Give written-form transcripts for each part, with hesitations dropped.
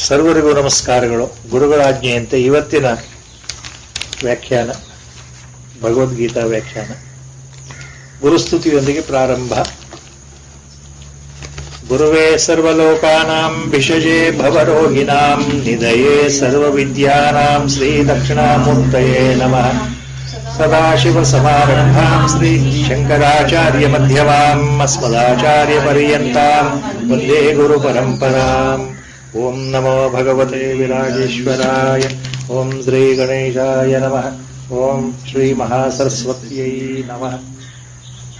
ಸರ್ವರಿಗೂ ನಮಸ್ಕಾರಗಳು. ಗುರುಗಳ ಆಜ್ಞೆಯಂತೆ ಇವತ್ತಿನ ವ್ಯಾಖ್ಯಾನ ಭಗವದ್ಗೀತಾ ವ್ಯಾಖ್ಯಾನ ಗುರುಸ್ತುತಿಯೊಂದಿಗೆ ಪ್ರಾರಂಭ. ಗುರುವೇ ಸರ್ವಲೋಕಾನಾಂ ವಿಷಜೇ ಭವರೋಹಿಣಾಂ ನಿಧಯೇ ಸರ್ವವಿದ್ಯಾನಾಂ ಶ್ರೀ ದಕ್ಷಿಣಾಮೂರ್ತಯೇ ನಮಃ. ಸದಾಶಿವಸಮಾರಂಭಾಂ ಶ್ರೀ ಶಂಕರಾಚಾರ್ಯ ಮಧ್ಯಮಾಂ ಅಸ್ಮದಾಚಾರ್ಯ ಪರ್ಯಂತಾಂ ವಂದೇ ಗುರು ಪರಂಪರಾಂ. ಓಂ ನಮೋ ಭಗವತೆ ವಿರಾಜೇಶ್ವರಾಯ. ಓಂ ಶ್ರೀ ಗಣೇಶಾಯ ನಮಃ. ಓಂ ಶ್ರೀ ಮಹಾಸರಸ್ವತ್ಯೈ ನಮಃ.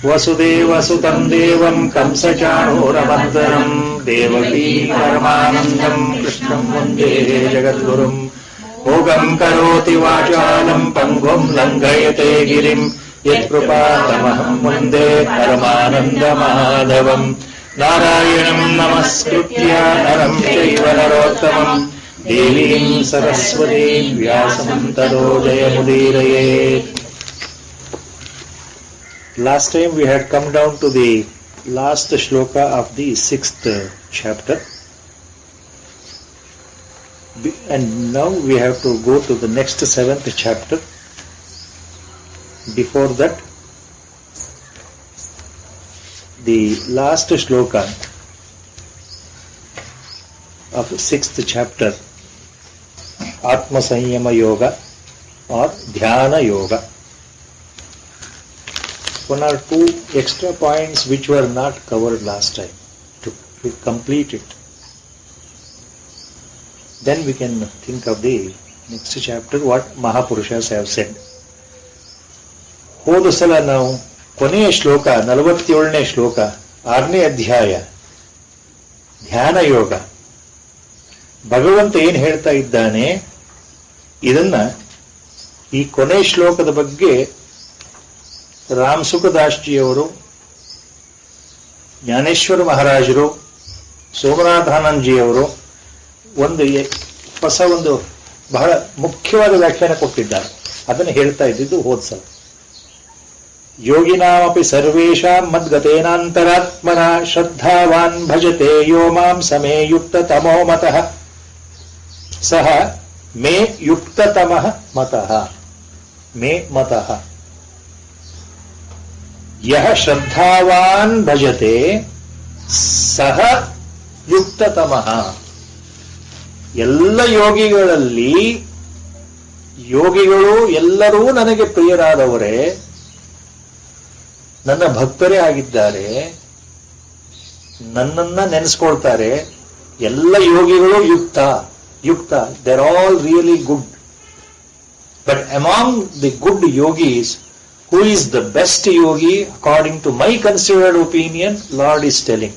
ವಸುದೇವಸುತಂ ದೇವಂ ಕಂಸಚಾಣೂರಮರ್ದನಂ ದೇವಕೀ ಪರಮಾನಂದಂ ಕೃಷ್ಣಂ ವಂದೇ ಜಗದ್ಗುರುಂ. ಭೋಗಂ ಕರೋತಿ ವಾಚಾಲಂ ಪಂಗುಂ ಲಂಘಯತೆ ಗಿರಿಂ ಯತ್ಕೃಪಾತಮಹಂ ವಂದೇ ಪರಮಾನಂದಮಾಧವಂ. ನಾರಾಯಣಂ ನಮಸ್ಕೃತ್ಯ ನರಂ ಚೈವ ನರೋತ್ತಮಂ ದೇವೀಂ ಸರಸ್ವತೀಂ ವ್ಯಾಸಂ ತದೋ ಜಯಮುದೀರಯೇತ್. Last time we had come down to the last shloka of the 6th chapter, and now we have to go to the next 7th chapter. Before that, the last shloka of the 6th chapter, Atma Sanyama Yoga or Dhyana Yoga. One or two extra points which were not covered last time to complete it. Then we can think of the next chapter, what Mahapurushas have said. ಹೋದ ಸಲ ನಾವು ಕೊನೆಯ ಶ್ಲೋಕ 47ನೇ ಶ್ಲೋಕ 6ನೇ ಅಧ್ಯಾಯ ಧ್ಯಾನ ಯೋಗ, ಭಗವಂತ ಏನ್ ಹೇಳ್ತಾ ಇದ್ದಾನೆ ಇದನ್ನ ಈ ಕೊನೆಯ ಶ್ಲೋಕದ ಬಗ್ಗೆ ರಾಮ್ ಸುಖದಾಸ್ಜಿಯವರು, ಜ್ಞಾನೇಶ್ವರ ಮಹಾರಾಜರು, ಸೋಮನಾಥಾನಂದಜಿಯವರು ಒಂದು ಬಹಳ ಮುಖ್ಯವಾದ ವ್ಯಾಖ್ಯಾನ ಕೊಟ್ಟಿದ್ದಾರೆ. ಅದನ್ನು ಹೇಳ್ತಾ ಇದ್ದಿದ್ದು ಹೋದ್ಸಲ. ಯೋಗಿನಾಮಪಿ ಸರ್ವೇಷಾಂ ಮದ್ಗತೇನಾಂತರಾತ್ಮನ ಶ್ರದ್ಧಾವಾನ್ ಭಜತೆ ಯೋ ಮಾಂ ಸಮೇ ಯುಕ್ತ ತಮೋ ಮತಃ ಸಹ ಮೇ ಯುಕ್ತತಮಃ ಮತಃ. ಮೇ ಮತಃ ಯಹ ಶ್ರದ್ಧಾವಾನ್ ಭಜತೆ ಸಹ ಯುಕ್ತತಮಃ. ಎಲ್ಲ ಯೋಗಿಗಳು ಎಲ್ಲರೂ ನನಗೆ ಪ್ರಿಯರಾದವರೇ, ನನ್ನ ಭಕ್ತರೇ ಆಗಿದ್ದಾರೆ, ನನ್ನನ್ನ ನೆನೆಸ್ಕೊಳ್ತಾರೆ. ಎಲ್ಲ ಯೋಗಿಗಳು ಯುಕ್ತ, they are all really good. But among the good yogis, who is the best yogi according to my considered opinion, Lord is telling.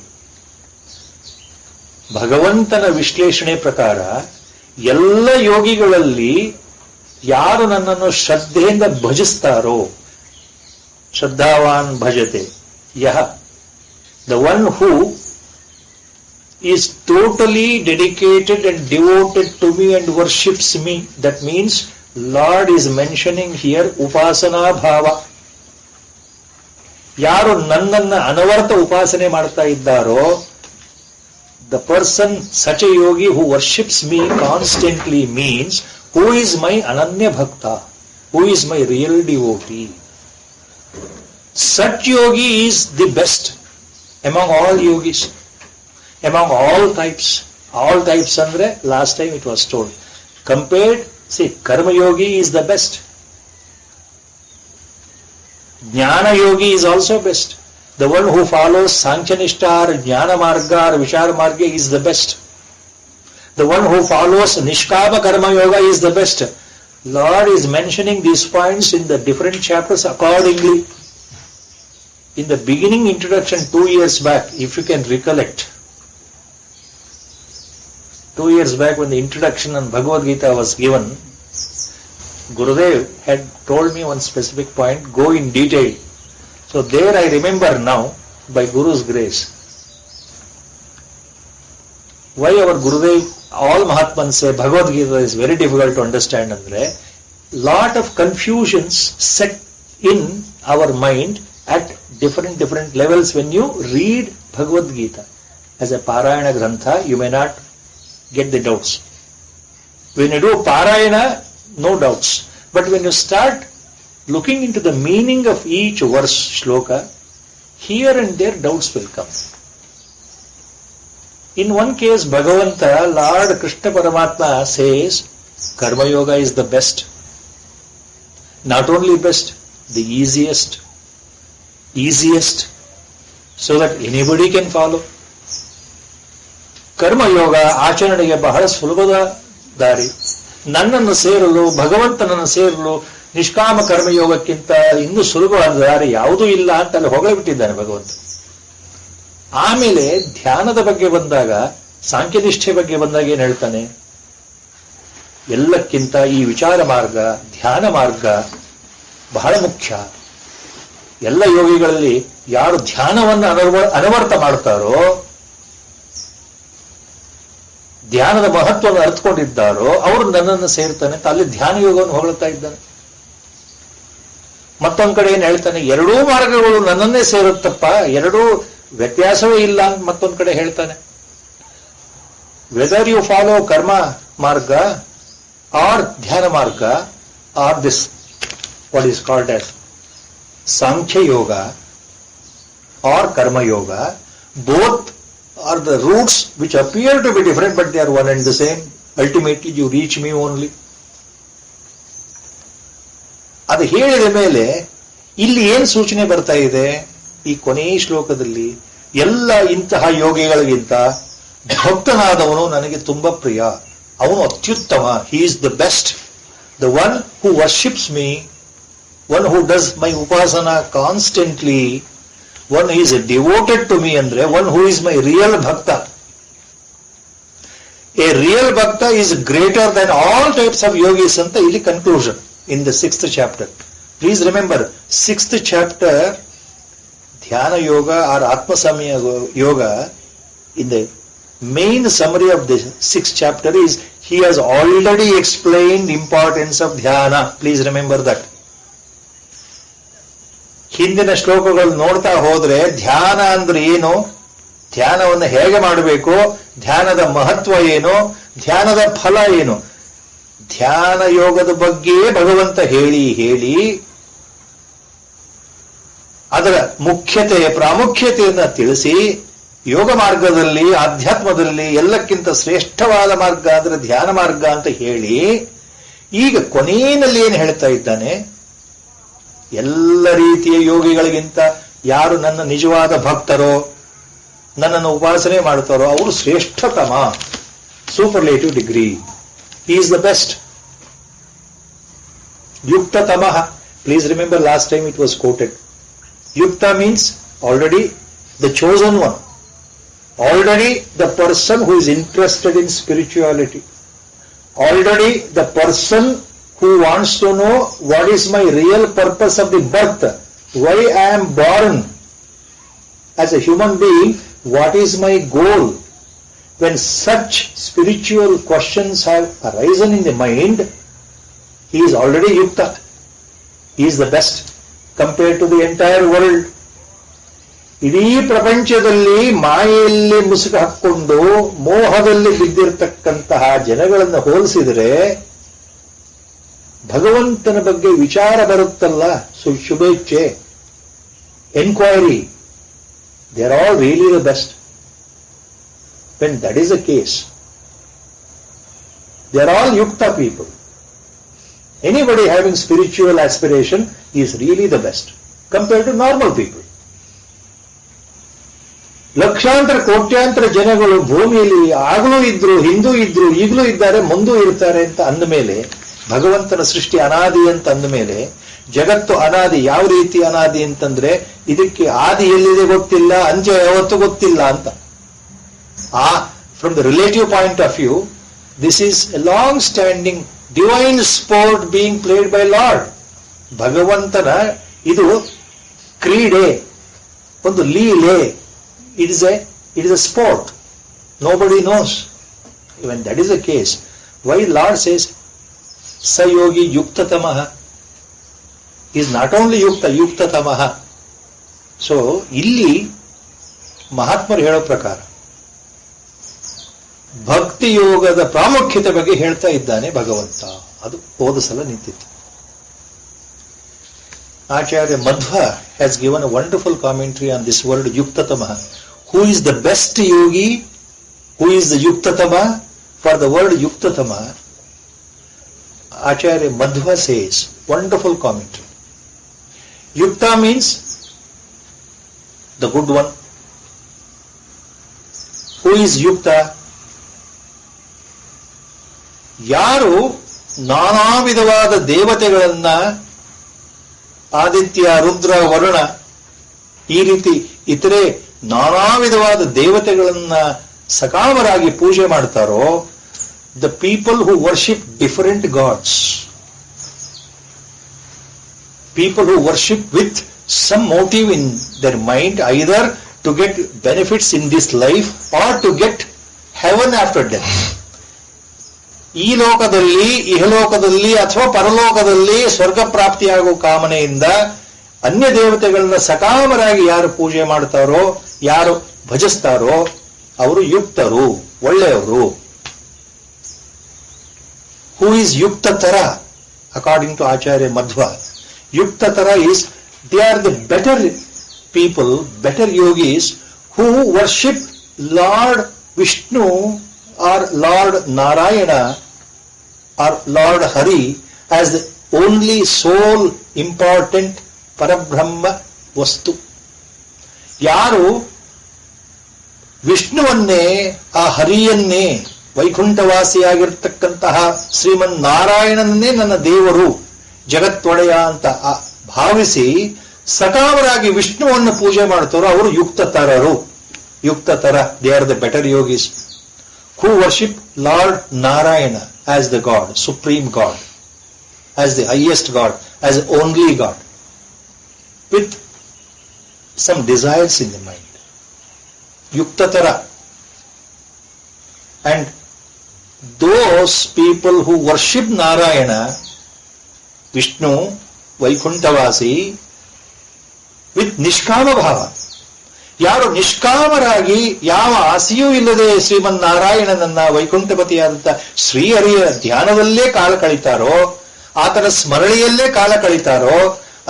ಭಗವಂತನ ವಿಶ್ಲೇಷಣೆ ಪ್ರಕಾರ ಎಲ್ಲ ಯೋಗಿಗಳಲ್ಲಿ ಯಾರು ನನ್ನನ್ನು ಶ್ರದ್ಧೆಯಿಂದ ಭಜಿಸ್ತಾರೋ, ಶ್ರದ್ಧಾವಾನ್ ಭಜತೆ ಯಹ, the one who is totally dedicated and devoted to me and worships me. That means Lord is mentioning here upasana bhava. ಯಾರು ನನ್ನನ್ನ ಅನವರ್ತ ಉಪಾಸನೆ ಮಾಡ್ತಾ ಇದ್ದಾರೋ, the person, such a yogi who worships me constantly, means who is my ananya bhakta, who is my real devotee. Such yogi is the best among all yogis, among all types. All types andre last time it was told. Compared, see, karma yogi is the best. Jnana yogi is also best. The one who follows Sankhya Nishta or Jnana Marga or Vichara Marga is the best. The one who follows Nishkama Karma Yoga is the best. Lord is mentioning these points in the different chapters accordingly. In the beginning introduction 2 years back, if you can recollect, 2 years back when the introduction on Bhagavad Gita was given, Gurudev had told me one specific point, go in detail. So there I remember now, by Guru's grace. Why our Gurudev, all Mahatmans say Bhagavad Gita is very difficult to understand, andre lot of confusions set in our mind at different levels when you read Bhagavad Gita. As a Parayana Grantha, you may not get the doubts. When you do Parayana, no doubts. But when you start looking into the meaning of each verse, shloka, here and there doubts will come. In one case, Bhagavanta, Lord Krishna Paramatma says, Karma Yoga is the best. Not only best, the easiest, so that anybody can follow. Karma Yoga, ಆಚರಣೆಗೆ ಬಹಳ ಸುಲಭದ ದಾರಿ. ನನ್ನನ್ನು ಸೇರಲು, ಭಗವಂತನನ್ನು ಸೇರಲು, ನಿಷ್ಕಾಮ ಕರ್ಮಯೋಗಕ್ಕಿಂತ ಇನ್ನೂ ಸುಲಭವಾದ ದಾರಿ ಯಾವುದೂ ಇಲ್ಲ ಅಂತ ಅಲ್ಲಿ ಹೊಗಳಿಬಿಟ್ಟಿದ್ದಾನೆ ಭಗವಂತ. ಆಮೇಲೆ ಧ್ಯಾನದ ಬಗ್ಗೆ ಬಂದಾಗ, ಸಾಂಖ್ಯನಿಷ್ಠೆ ಬಗ್ಗೆ ಬಂದಾಗ ಏನ್ ಹೇಳ್ತಾನೆ? ಎಲ್ಲಕ್ಕಿಂತ ಈ ವಿಚಾರ ಮಾರ್ಗ, ಧ್ಯಾನ ಮಾರ್ಗ ಬಹಳ ಮುಖ್ಯ. ಎಲ್ಲ ಯೋಗಿಗಳಲ್ಲಿ ಯಾರು ಧ್ಯಾನವನ್ನು ಅನವರ್ತ ಮಾಡ್ತಾರೋ, ಧ್ಯಾನದ ಮಹತ್ವವನ್ನು ಅರ್ಥಕೊಂಡಿದ್ದಾರೋ ಅವರು ನನ್ನನ್ನು ಸೇರ್ತಾನೆ ಅಂತ ಅಲ್ಲಿ ಧ್ಯಾನ ಯೋಗವನ್ನು ಹೊಗಳ್ತಾ ಇದ್ದಾನೆ. ಮತ್ತೊಂದ್ ಕಡೆ ಏನ್ ಹೇಳ್ತಾನೆ? ಎರಡೂ ಮಾರ್ಗಗಳು ನನ್ನನ್ನೇ ಸೇರುತ್ತಪ್ಪ, ಎರಡೂ ವ್ಯತ್ಯಾಸವೇ ಇಲ್ಲ ಅಂತ ಮತ್ತೊಂದ್ ಕಡೆ ಹೇಳ್ತಾನೆ. ವೆದರ್ ಯು ಫಾಲೋ ಕರ್ಮ ಮಾರ್ಗ ಆರ್ ಧ್ಯಾನ ಮಾರ್ಗ or this what is called as Sankhya Yoga or Karma Yoga, both are the roots which appear to be different but they are one and the same. Ultimately you reach me only. ಅದು ಹೇಳಿದ ಮೇಲೆ ಇಲ್ಲಿ ಏನ್ ಸೂಚನೆ ಬರ್ತಾ ಇದೆ ಈ ಕೊನೆಯ ಶ್ಲೋಕದಲ್ಲಿ? ಎಲ್ಲ ಇಂತಹ ಯೋಗಿಗಳಿಗಿಂತ ಭಕ್ತನಾದವನು ನನಗೆ ತುಂಬಾ ಪ್ರಿಯ, ಅವನು ಅತ್ಯುತ್ತಮ. He is the best, the one who worships me, one who does my upasana constantly, one who is devoted to me andre one who is my real bhakta. A real bhakta is greater than all types of yogis anta illi conclusion in the 6th chapter. Please remember, 6th chapter dhyana yoga or atma samya yoga, in the main summary of the 6th chapter is he has already explained importance of dhyana. Please remember that. ಹಿಂದಿನ ಶ್ಲೋಕಗಳು ನೋಡ್ತಾ ಹೋದ್ರೆ ಧ್ಯಾನ ಅಂದ್ರೆ ಏನು, ಧ್ಯಾನವನ್ನು ಹೇಗೆ ಮಾಡಬೇಕು, ಧ್ಯಾನದ ಮಹತ್ವ ಏನು, ಧ್ಯಾನದ ಫಲ ಏನು, ಧ್ಯಾನ ಯೋಗದ ಬಗ್ಗೆ ಭಗವಂತ ಹೇಳಿ ಅದರ ಪ್ರಾಮುಖ್ಯತೆಯನ್ನು ತಿಳಿಸಿ, ಯೋಗ ಮಾರ್ಗದಲ್ಲಿ, ಆಧ್ಯಾತ್ಮದಲ್ಲಿ ಎಲ್ಲಕ್ಕಿಂತ ಶ್ರೇಷ್ಠವಾದ ಮಾರ್ಗ ಅಂದ್ರೆ ಧ್ಯಾನ ಮಾರ್ಗ ಅಂತ ಹೇಳಿ, ಈಗ ಕೊನೆಯಲ್ಲಿ ಏನು ಹೇಳ್ತಾ ಇದ್ದಾನೆ? ಎಲ್ಲ ರೀತಿಯ ಯೋಗಿಗಳಿಗಿಂತ ಯಾರು ನನ್ನ ನಿಜವಾದ ಭಕ್ತರೋ, ನನ್ನನ್ನು ಉಪಾಸನೆ ಮಾಡ್ತಾರೋ ಅವರು ಶ್ರೇಷ್ಠತಮ, superlative degree. He is the best. ಯುಕ್ತತಮಃ. Please remember, last time it was quoted. Yukta means already the chosen one, already the person who is interested in spirituality, already the person who wants to know what is my real purpose of the birth, why I am born as a human being, what is my goal. When such spiritual questions have arisen in the mind, he is already yukta. He is the best compared to the entire world. ಇಡೀ ಪ್ರಪಂಚದಲ್ಲಿ ಮಾಯೆಯಲ್ಲಿ ಮುಸುಕು ಹಾಕಿಕೊಂಡು ಮೋಹದಲ್ಲಿ ಬಿದ್ದಿರತಕ್ಕಂತಹ ಜನಗಳನ್ನು ಹೋಲಿಸಿದರೆ ಭಗವಂತನ ಬಗ್ಗೆ ವಿಚಾರ ಬರುತ್ತಲ್ಲ, ಶುಭೇಚ್ಛೆ, enquiry, they are all really the best. When that is the case, they are all yukta people. Anybody having spiritual aspiration is really the best compared to normal people. ಲಕ್ಷಾಂತರ ಕೋಟ್ಯಾಂತರ ಜನಗಳು ಭೂಮಿಯಲ್ಲಿ ಆಗಲೂ ಇದ್ರು, ಹಿಂದೂ ಇದ್ರು, ಈಗಲೂ ಇದ್ದಾರೆ, ಮುಂದೂ ಇರ್ತಾರೆ ಅಂತ ಅಂದ ಮೇಲೆ, ಭಗವಂತನ ಸೃಷ್ಟಿ ಅನಾದಿ ಅಂತ ಅಂದ ಮೇಲೆ, ಜಗತ್ತು ಅನಾದಿ. ಯಾವ ರೀತಿ ಅನಾದಿ ಅಂತಂದ್ರೆ ಇದಕ್ಕೆ ಆದಿ ಎಲ್ಲಿದೆ ಗೊತ್ತಿಲ್ಲ, ಅಂತ್ಯ ಯಾವತ್ತೂ ಗೊತ್ತಿಲ್ಲ ಅಂತ. From the relative point of view, this is a long standing divine sport being played by Lord. ಭಗವಂತನ ಇದು ಕ್ರೀಡೆ, ಒಂದು ಲೀಲೆ. It is a sport. Nobody knows. When that is the case, why Lord says ಸ ಯೋಗಿ ಯುಕ್ತತಮಃ. Is not only ಯುಕ್ತತಮಃ. So ಇಲ್ಲಿ ಮಹಾತ್ಮರು ಹೇಳೋ ಪ್ರಕಾರ ಭಕ್ತಿ ಯೋಗದ ಪ್ರಾಮುಖ್ಯತೆ ಬಗ್ಗೆ ಹೇಳ್ತಾ ಇದ್ದಾನೆ ಭಗವಂತ. ಅದು ಹೋದ ಸಲ ನಿಂತಿತ್ತು. Acharya Madhva has given a wonderful commentary on this word Yuktatama. Who is the best yogi? Who is the Yuktatama? For the word Yuktatama, Acharya Madhva says, wonderful commentary. Yukta means the good one. Who is Yukta? ಯಾರು ನಾನಾ ವಿಧವಾದ ದೇವತೆಗಳನ್ನ ಆದಿತ್ಯ, ರುದ್ರ, ವರುಣ ಈ ರೀತಿ ಇತರೆ ನಾನಾ ವಿಧವಾದ ದೇವತೆಗಳನ್ನ ಸಕಾಮರಾಗಿ ಪೂಜೆ ಮಾಡ್ತಾರೋ, the people who worship different gods, people who worship with some motive in their mind, either to get benefits in this life or to get heaven after death. ಈ ಲೋಕದಲ್ಲಿ, ಇಹಲೋಕದಲ್ಲಿ ಅಥವಾ ಪರಲೋಕದಲ್ಲಿ ಸ್ವರ್ಗ ಪ್ರಾಪ್ತಿಯಾಗುವ ಕಾಮನೆಯಿಂದ ಅನ್ಯ ದೇವತೆಗಳನ್ನ ಸಕಾಮರಾಗಿ ಯಾರು ಪೂಜೆ ಮಾಡ್ತಾರೋ, ಯಾರು ಭಜಿಸ್ತಾರೋ ಅವರು ಯುಕ್ತರು, ಒಳ್ಳೆಯವರು. Who is yuktatara according to Acharya Madhva? Yuktatara is, they are the better people, better yogis who worship Lord Vishnu or Lord Narayana or Lord Hari as the only sole important Parabrahma Vastu. ಯಾರು ವಿಷ್ಣುವನ್ನೇ, ಆ ಹರಿಯನ್ನೇ, ವೈಕುಂಠವಾಸಿಯಾಗಿರ್ತಕ್ಕಂತಹ ಶ್ರೀಮನ್ ನಾರಾಯಣನನ್ನೇ ನನ್ನ ದೇವರು, ಜಗತ್ತೊಡೆಯ ಅಂತ ಭಾವಿಸಿ ಸಕಾಮರಾಗಿ ವಿಷ್ಣುವನ್ನು ಪೂಜೆ ಮಾಡ್ತಾರೋ ಅವರು ಯುಕ್ತತರರು. ಯುಕ್ತತರ, they are the better yogis who worship Lord Narayana as the God, supreme God, as the highest God, as only God, with some desires in the mind. ಯುಕ್ತತರ. And those people who worship Narayana, Vishnu, ವೈಕುಂಠವಾಸಿ, with nishkama bhava, ಯಾರು ನಿಷ್ಕಾಮರಾಗಿ ಯಾವ ಆಸೆಯೂ ಇಲ್ಲದೆ ಶ್ರೀಮನ್ನಾರಾಯಣನನ್ನ, ವೈಕುಂಠಪತಿಯಾದಂಥ ಶ್ರೀಹರಿಯ ಧ್ಯಾನದಲ್ಲೇ ಕಾಲ ಕಳೀತಾರೋ, ಆತನ ಸ್ಮರಣೆಯಲ್ಲೇ ಕಾಲ ಕಳೀತಾರೋ,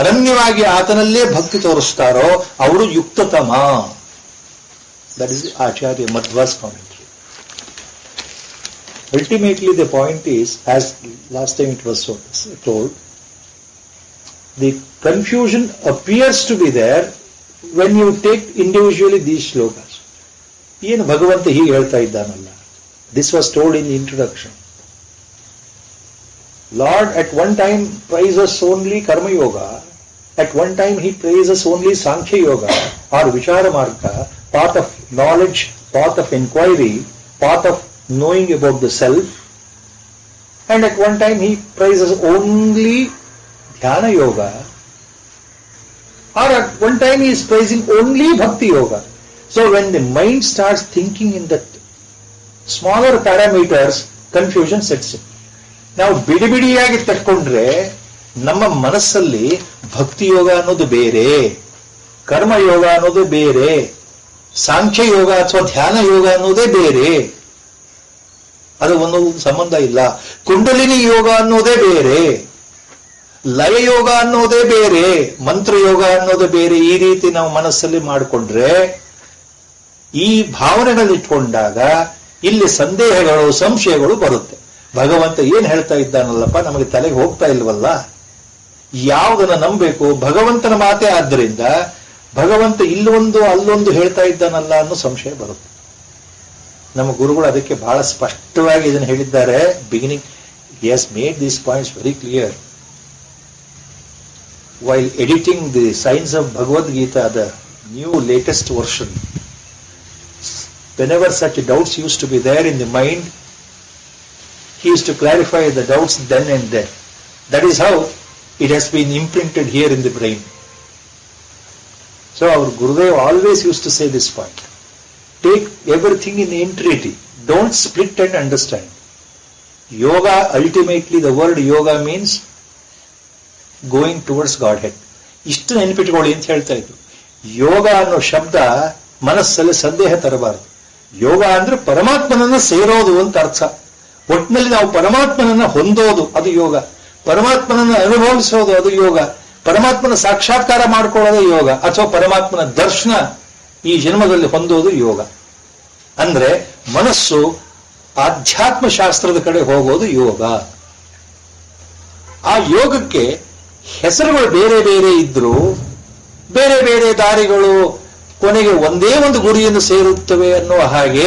ಅನನ್ಯವಾಗಿ ಆತನಲ್ಲೇ ಭಕ್ತಿ ತೋರಿಸ್ತಾರೋ ಅವರು ಯುಕ್ತತಮ. That is Acharya Madhva's commentary. Ultimately the point is, as last time it was told, the confusion appears to be there when you take individually these shlokas. ಏನು ಭಗವಂತ ಹೀಗೆ ಹೇಳ್ತಾ ಇದ್ದಾನಲ್ಲ, this was told in the introduction. Lord at one time praises only Karma Yoga, at one time he praises only Sankhya Yoga or Vichara Marga, path of knowledge, path of inquiry, path of knowing about the self, and at one time he praises only Dhyana Yoga, or at one time he is praising only Bhakti Yoga. So when the mind starts thinking in that smaller parameters, confusion sets in. ನಾವು ಬಿಡಿಬಿಡಿಯಾಗಿ ತಕ್ಕೊಂಡ್ರೆ ನಮ್ಮ ಮನಸ್ಸಲ್ಲಿ ಭಕ್ತಿ ಯೋಗ ಅನ್ನೋದು ಬೇರೆ, ಕರ್ಮ ಯೋಗ ಅನ್ನೋದು ಬೇರೆ, ಸಾಂಖ್ಯ ಯೋಗ ಅಥವಾ ಧ್ಯಾನ ಯೋಗ ಅನ್ನೋದೇ ಬೇರೆ, ಅದು ಒಂದು ಸಂಬಂಧ ಇಲ್ಲ. ಕುಂಡಲಿನಿ ಯೋಗ ಅನ್ನೋದೇ ಬೇರೆ, ಲಯ ಯೋಗ ಅನ್ನೋದೇ ಬೇರೆ, ಮಂತ್ರ ಯೋಗ ಅನ್ನೋದೇ ಬೇರೆ. ಈ ರೀತಿ ನಾವು ಮನಸ್ಸಲ್ಲಿ ಮಾಡಿಕೊಂಡ್ರೆ, ಈ ಭಾವನೆಗಳಿಟ್ಕೊಂಡಾಗ ಇಲ್ಲಿ ಸಂದೇಹಗಳು, ಸಂಶಯಗಳು ಬರುತ್ತೆ. ಭಗವಂತ ಏನ್ ಹೇಳ್ತಾ ಇದ್ದಾನಲ್ಲಪ್ಪ, ನಮಗೆ ತಲೆಗೆ ಹೋಗ್ತಾ ಇಲ್ವಲ್ಲ, ಯಾವುದನ್ನ ನಂಬಬೇಕು? ಭಗವಂತನ ಮಾತೆ. ಆದ್ದರಿಂದ ಭಗವಂತ ಇಲ್ಲೊಂದು ಅಲ್ಲೊಂದು ಹೇಳ್ತಾ ಇದ್ದಾನಲ್ಲ ಅನ್ನೋ ಸಂಶಯ ಬರುತ್ತೆ. ನಮ್ಮ ಗುರುಗಳು ಅದಕ್ಕೆ ಬಹಳ ಸ್ಪಷ್ಟವಾಗಿ ಇದನ್ನು ಹೇಳಿದ್ದಾರೆ. Beginning he has made these points very clear while editing the Science of Bhagavad Gita, the new latest version. Whenever such doubts used to be there in the mind, he used to clarify the doubts then and there. That is how it has been imprinted here in the brain. So our Gurudev always used to say this point. Take everything in entirety. Don't split and understand. Yoga, ultimately the word yoga means going towards Godhead. ಇಷ್ಟು ನೆನಪಿಟ್ಕೊಳ್ಳಿ ಅಂತ ಹೇಳ್ತಾ ಇದ್ರು. ಯೋಗ ಅನ್ನೋ ಶಬ್ದ ಮನಸ್ಸಲ್ಲಿ ಸಂದೇಹ ತರಬಾರದು. ಯೋಗ ಅಂದ್ರೆ ಪರಮಾತ್ಮನನ್ನ ಸೇರೋದು ಅಂತ ಅರ್ಥ. ಒಟ್ಟಿನಲ್ಲಿ ನಾವು ಪರಮಾತ್ಮನನ್ನ ಹೊಂದೋದು ಅದು ಯೋಗ, ಪರಮಾತ್ಮನನ್ನ ಅನುಭವಿಸೋದು ಅದು ಯೋಗ, ಪರಮಾತ್ಮನ ಸಾಕ್ಷಾತ್ಕಾರ ಮಾಡ್ಕೊಳ್ಳೋದು ಯೋಗ, ಅಥವಾ ಪರಮಾತ್ಮನ ದರ್ಶನ ಈ ಜನ್ಮದಲ್ಲಿ ಹೊಂದೋದು ಯೋಗ. ಅಂದ್ರೆ ಮನಸ್ಸು ಆಧ್ಯಾತ್ಮ ಶಾಸ್ತ್ರದ ಕಡೆ ಹೋಗೋದು ಯೋಗ. ಆ ಯೋಗಕ್ಕೆ ಹೆಸರುಗಳು ಬೇರೆ ಬೇರೆ ಇದ್ರು, ಬೇರೆ ಬೇರೆ ದಾರಿಗಳು ಕೊನೆಗೆ ಒಂದೇ ಒಂದು ಗುರಿಯನ್ನು ಸೇರುತ್ತವೆ ಅನ್ನುವ ಹಾಗೆ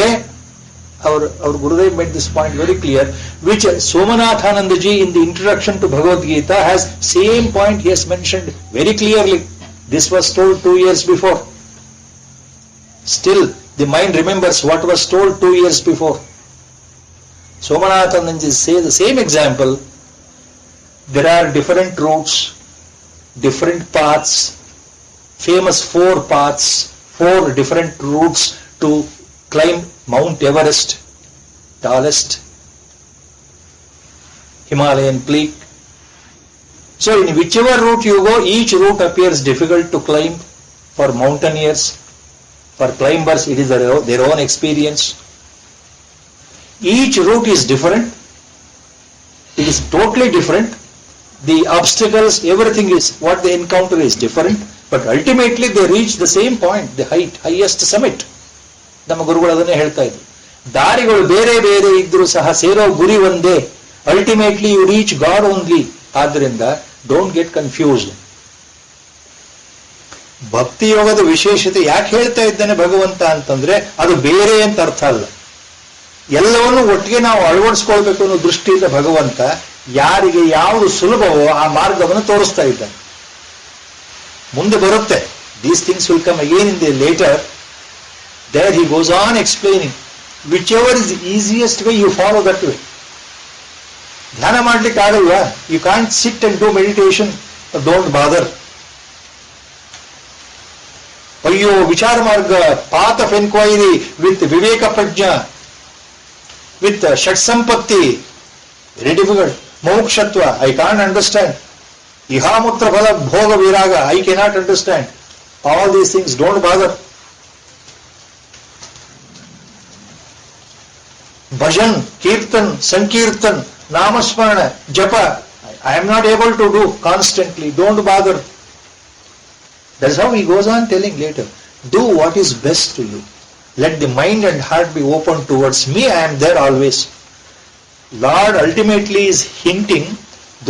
our Gurudev made this point very clear, which Somanathanandaji in the introduction to Bhagavad Gita has same point he has mentioned very clearly. This was told 2 years before. Still, the mind remembers what was told 2 years before. Somanathanandaji says the same example. There are different routes, different paths, famous 4 paths, 4 different routes to climb Mount Everest, tallest Himalayan peak. So in whichever route you go, each route appears difficult to climb for mountaineers. For climbers, it is their own experience. Each route is different. It is totally different. The obstacles, everything is, what they encounter is different. But ultimately they reach the same point, the highest summit. ನಮ್ಮ ಗುರುಗಳು ಅದನ್ನೇ ಹೇಳ್ತಾ ಇದ್ರು. ದಾರಿಗಳು ಬೇರೆ ಬೇರೆ ಇದ್ರೂ ಸಹ ಸೇರೋ ಗುರಿ ಒಂದೇ. Ultimately you reach God only. ಆದ್ರಿಂದ ಡೋಂಟ್ ಗೆಟ್ ಕನ್ಫ್ಯೂಸ್ಡ್. ಭಕ್ತಿ ಯೋಗದ ವಿಶೇಷತೆ ಯಾಕೆ ಹೇಳ್ತಾ ಇದ್ದಾನೆ ಭಗವಂತ ಅಂತಂದ್ರೆ ಅದು ಬೇರೆ ಅಂತ ಅರ್ಥ ಅಲ್ಲ. ಎಲ್ಲವನ್ನೂ ಒಟ್ಟಿಗೆ ನಾವು ಅಳವಡಿಸ್ಕೊಳ್ಬೇಕು ಅನ್ನೋ ದೃಷ್ಟಿಯಿಂದ ಭಗವಂತ ಯಾರಿಗೆ ಯಾವುದು ಸುಲಭವೋ ಆ ಮಾರ್ಗವನ್ನು ತೋರಿಸ್ತಾ ಇದ್ದಾನೆ. ಮುಂದೆ ಬರುತ್ತೆ, these things will come again in the later. There he goes on explaining, whichever is the easiest way, you follow that way. ಧ್ಯಾನ ಮಾಡ್ಲಿಕ್ಕೆ ಆಗಲ್ವಾ? You can't sit and do meditation, don't bother. ಅಯ್ಯೋ ವಿಚಾರ ಮಾರ್ಗ, path of inquiry with viveka prajna, with shut ಸಂಪತ್ತಿ, very difficult. ಮೋಕ್ಷತ್ವ, I can't understand. ಇಹಾಮೂತ್ರ ಫಲ ಭೋಗ ವಿರಾಗ, I cannot understand. All these things, don't bother. Bhajan, Kirtan, Sankirtan, Namasmarana, Japa, I am not able to do constantly, don't bother. That's how he goes on telling later. Do what is best to you. Let the mind and heart be open towards me, I am there always. Lord ultimately is hinting,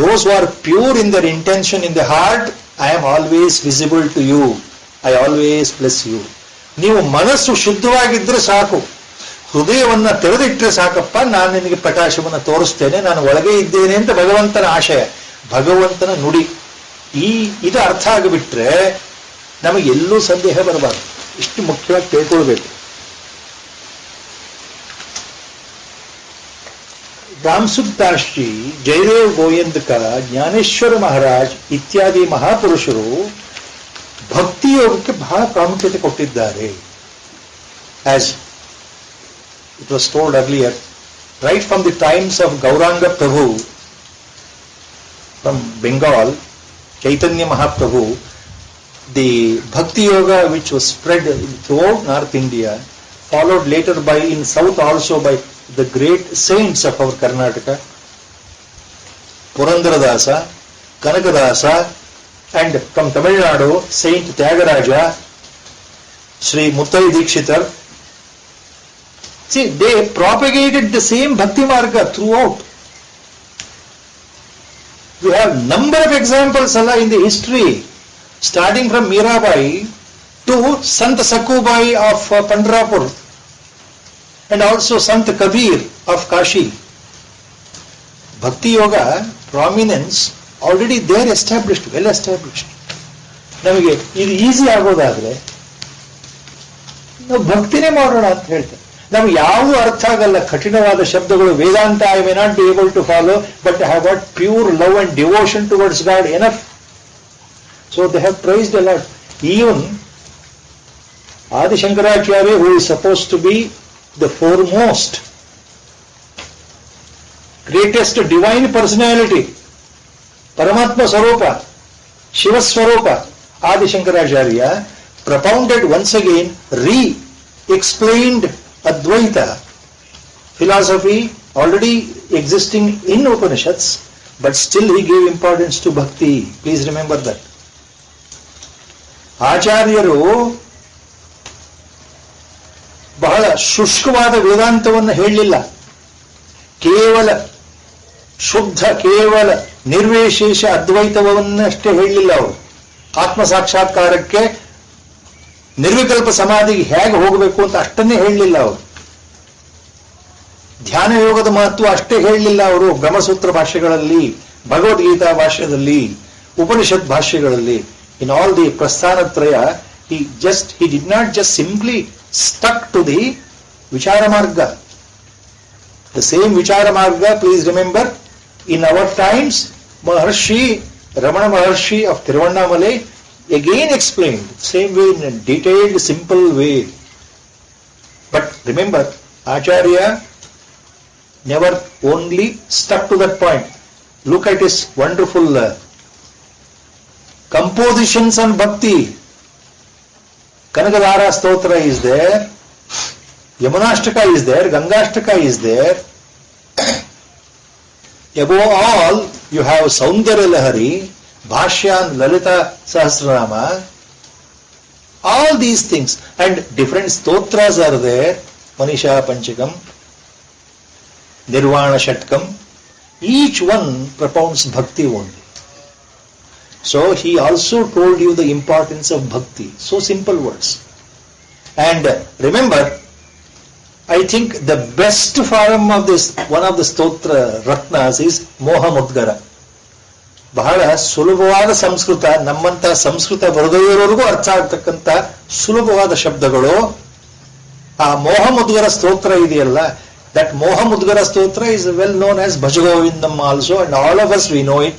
those who are pure in their intention in the heart, I am always visible to you. I always bless you. ನೀವು ಮನಸ್ಸು ಶುದ್ಧವಾಗಿದ್ರೆ ಸಾಕು, ಹೃದಯವನ್ನ ತೆರೆದಿಟ್ಟರೆ ಸಾಕಪ್ಪ, ನಾನು ನಿನಗೆ ಪ್ರಕಾಶವನ್ನು ತೋರಿಸ್ತೇನೆ, ನಾನು ಒಳಗೆ ಇದ್ದೇನೆ ಅಂತ ಭಗವಂತನ ಆಶಯ, ಭಗವಂತನ ನುಡಿ. ಇದು ಅರ್ಥ ಆಗಿಬಿಟ್ರೆ ನಮಗೆ ಎಲ್ಲೂ ಸಂದೇಹ ಬರಬಾರದು. ಇಷ್ಟು ಮುಖ್ಯವಾಗಿ ತಿಳ್ಕೊಳ್ಬೇಕು. ರಾಮಸುದ್ದಾಸ್ ಜಿ, ಜಯದೇವ್ ಗೋಯಂದಕ, ಜ್ಞಾನೇಶ್ವರ ಮಹಾರಾಜ್ ಇತ್ಯಾದಿ ಮಹಾಪುರುಷರು ಭಕ್ತಿ ಯೋಗಕ್ಕೆ ಬಹಳ ಪ್ರಾಮುಖ್ಯತೆ ಕೊಟ್ಟಿದ್ದಾರೆ. As it was told earlier, right from the times of Gauranga Prabhu from Bengal, Chaitanya Mahaprabhu, the Bhakti Yoga which was spread throughout North India, followed later by in South also by the great saints of our Karnataka, Purandaradasa, Kanakadasa, and from Tamil Nadu, Saint Tyagaraja, Sri Muttai Dikshitar. See, they propagated the same Bhakti Marga throughout. We have number of examples in the history, starting from Mirabai to Sant Sakubai of Pandharpur, and also Sant Kabir of Kashi. Bhakti Yoga prominence already there established, well established. ನಮಗೆ ಇದು easy ಆಗೋದಾದ್ರೆ ನಾವು ಭಕ್ತಿನೇ ಮಾಡೋಣ ಅಂತ ಹೇಳ್ತಾರೆ. ನಮ್ಗೆ ಯಾವುದು ಅರ್ಥ ಆಗಲ್ಲ, ಕಠಿಣವಾದ ಶಬ್ದಗಳು, Vedanta I may not be able to follow, but I have got pure love and devotion towards God enough. So they have praised a lot. Even Adi Shankaracharya, who is supposed to be the foremost, greatest divine personality, Paramatma Swarupa, Shiva Swarupa, Adi Shankaracharya propounded once again, re-explained Advaita philosophy already existing in Upanishads, but still he gave importance to bhakti. Please remember that. ಆಚಾರ್ಯರು ಬಹಳ ಶುಷ್ಕವಾದ ವೇದಾಂತವನ್ನು ಹೇಳಲಿಲ್ಲ. ಕೇವಲ ಶುದ್ಧ, ಕೇವಲ ನಿರ್ವಿಶೇಷ ಅದ್ವೈತವನ್ನಷ್ಟೇ ಹೇಳಲಿಲ್ಲ ಅವರು. ಆತ್ಮ ಸಾಕ್ಷಾತ್ಕಾರಕ್ಕೆ, ನಿರ್ವಿಕಲ್ಪ ಸಮಾಧಿಗೆ ಹೇಗೆ ಹೋಗಬೇಕು ಅಂತ ಅಷ್ಟನ್ನೇ ಹೇಳಲಿಲ್ಲ ಅವರು. ಧ್ಯಾನ ಯೋಗದ ಮಹತ್ವ ಅಷ್ಟೇ ಹೇಳಲಿಲ್ಲ ಅವರು. ಬ್ರಹ್ಮಸೂತ್ರ ಭಾಷ್ಯಗಳಲ್ಲಿ, Bhagavad Gita ಭಾಷ್ಯದಲ್ಲಿ, Upanishad ಭಾಷ್ಯಗಳಲ್ಲಿ, in all the prasthanatraya, he did not just simply stuck to the Vichara Marga. The same Vichara Marga, please remember, in our times, Maharshi, Ramana Maharshi of Tiruvannamalai, again explained, same way, in a detailed, simple way. But remember, Acharya never only stuck to that point. Look at his wonderful compositions on bhakti. Kanakadhara Stotra is there, Yamunashtaka is there, Gangashtaka is there. Above all, you have Saundarya Lahari, Bhashya and Lalita Sahasranama, all these things, and different stotras are there, Manisha Panchakam, Nirvana Shatkam, each one propounds bhakti only. So he also told you the importance of bhakti. So simple words. And remember, I think the best form of this, one of the stotra ratnas is Moha Mudgara. ಬಹಳ ಸುಲಭವಾದ ಸಂಸ್ಕೃತ, ನಮ್ಮಂತ ಸಂಸ್ಕೃತ ಬರದವರಿಗೂ ಅರ್ಥ ಆಗ್ತಕ್ಕಂಥ ಸುಲಭವಾದ ಶಬ್ದಗಳು. ಆ ಮೋಹ ಮುದ್ಗರ ಸ್ತೋತ್ರ ಇದೆಯಲ್ಲ, that Moha Mudgara stotra is well known as Bhajagovindam also, and all of us we know it.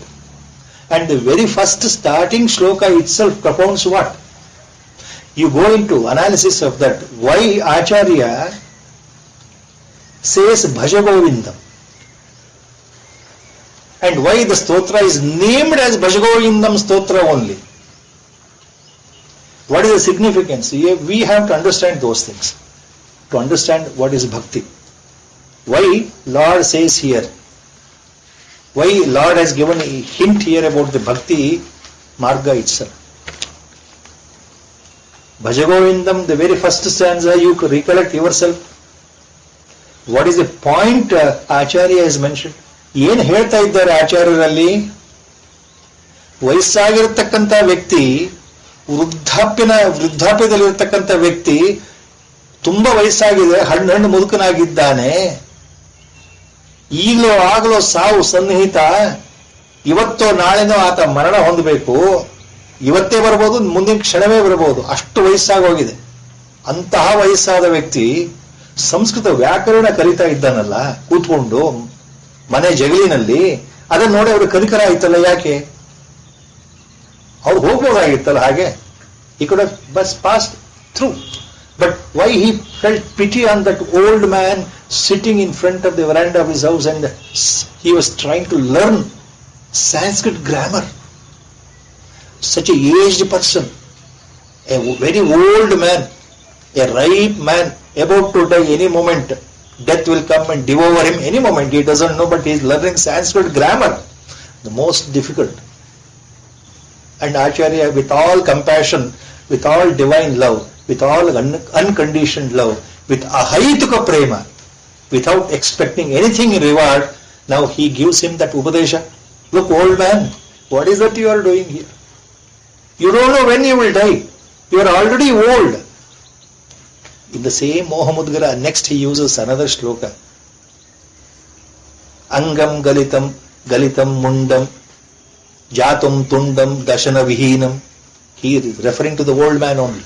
And the very first starting shloka itself propounds what? You go into analysis of that. Why Acharya says Bhajagovindam? And why the stotra is named as Bhajagovindam stotra only? What is the significance? We have to understand those things to understand what is bhakti. Why Lord says here, why Lord has given a hint here about the bhakti marga itself. Bhajagovindam, the very first stanza, you could recollect yourself. What is the point Acharya has mentioned? ಏನು ಹೇಳ್ತಾ ಇದ್ದಾರೆ ಆಚಾರ್ಯರಲ್ಲಿ? ವಯಸ್ಸಾಗಿರತಕ್ಕಂಥ ವ್ಯಕ್ತಿ, ವೃದ್ಧಾಪ್ಯದಲ್ಲಿರತಕ್ಕಂಥ ವ್ಯಕ್ತಿ, ತುಂಬಾ ವಯಸ್ಸಾಗಿದೆ, ಹಣ್ಣು ಮುದುಕನಾಗಿದ್ದಾನೆ, ಈಗಲೋ ಆಗಲೋ ಸಾವು ಸನ್ನಿಹಿತ, ಇವತ್ತೋ ನಾಳೆನೋ ಆತ ಮರಣ ಹೊಂದಬೇಕು, ಇವತ್ತೇ ಬರಬಹುದು, ಮುಂದಿನ ಕ್ಷಣವೇ ಬರಬಹುದು, ಅಷ್ಟು ವಯಸ್ಸಾಗೋಗಿದೆ. ಅಂತಹ ವಯಸ್ಸಾದ ವ್ಯಕ್ತಿ ಸಂಸ್ಕೃತ ವ್ಯಾಕರಣ ಕಲಿತಾ ಇದ್ದಾನಲ್ಲ ಕೂತ್ಕೊಂಡು ಮನೆ ಜಗಲಿನಲ್ಲಿ, ಅದನ್ನ ನೋಡಿ ಅವರು ಕಲಿಕರ ಆಯ್ತಲ್ಲ. ಯಾಕೆ? ಅವ್ರು ಹೋಗ್ಬೋದಾಗಿತ್ತಲ್ಲ ಹಾಗೆ. He could have bus passed through. But why he felt pity on that old man sitting in front of the veranda of his house, and he was trying to learn Sanskrit grammar. Such a aged person, a very old man, a ripe man, about to die any moment. Death will come and devour him any moment. He doesn't know, but he is learning Sanskrit grammar, the most difficult. And Acharya, with all compassion, with all divine love, with all unconditioned love, with ahayituka prema, without expecting anything in reward, now he gives him that upadesha. Look, old man, what is that you are doing here? You don't know when you will die. You are already old. In the same Moha Mudgara, next he uses another shloka. Angam galitam mundam jatum tundam dashana vihinam. He is referring to the old man only.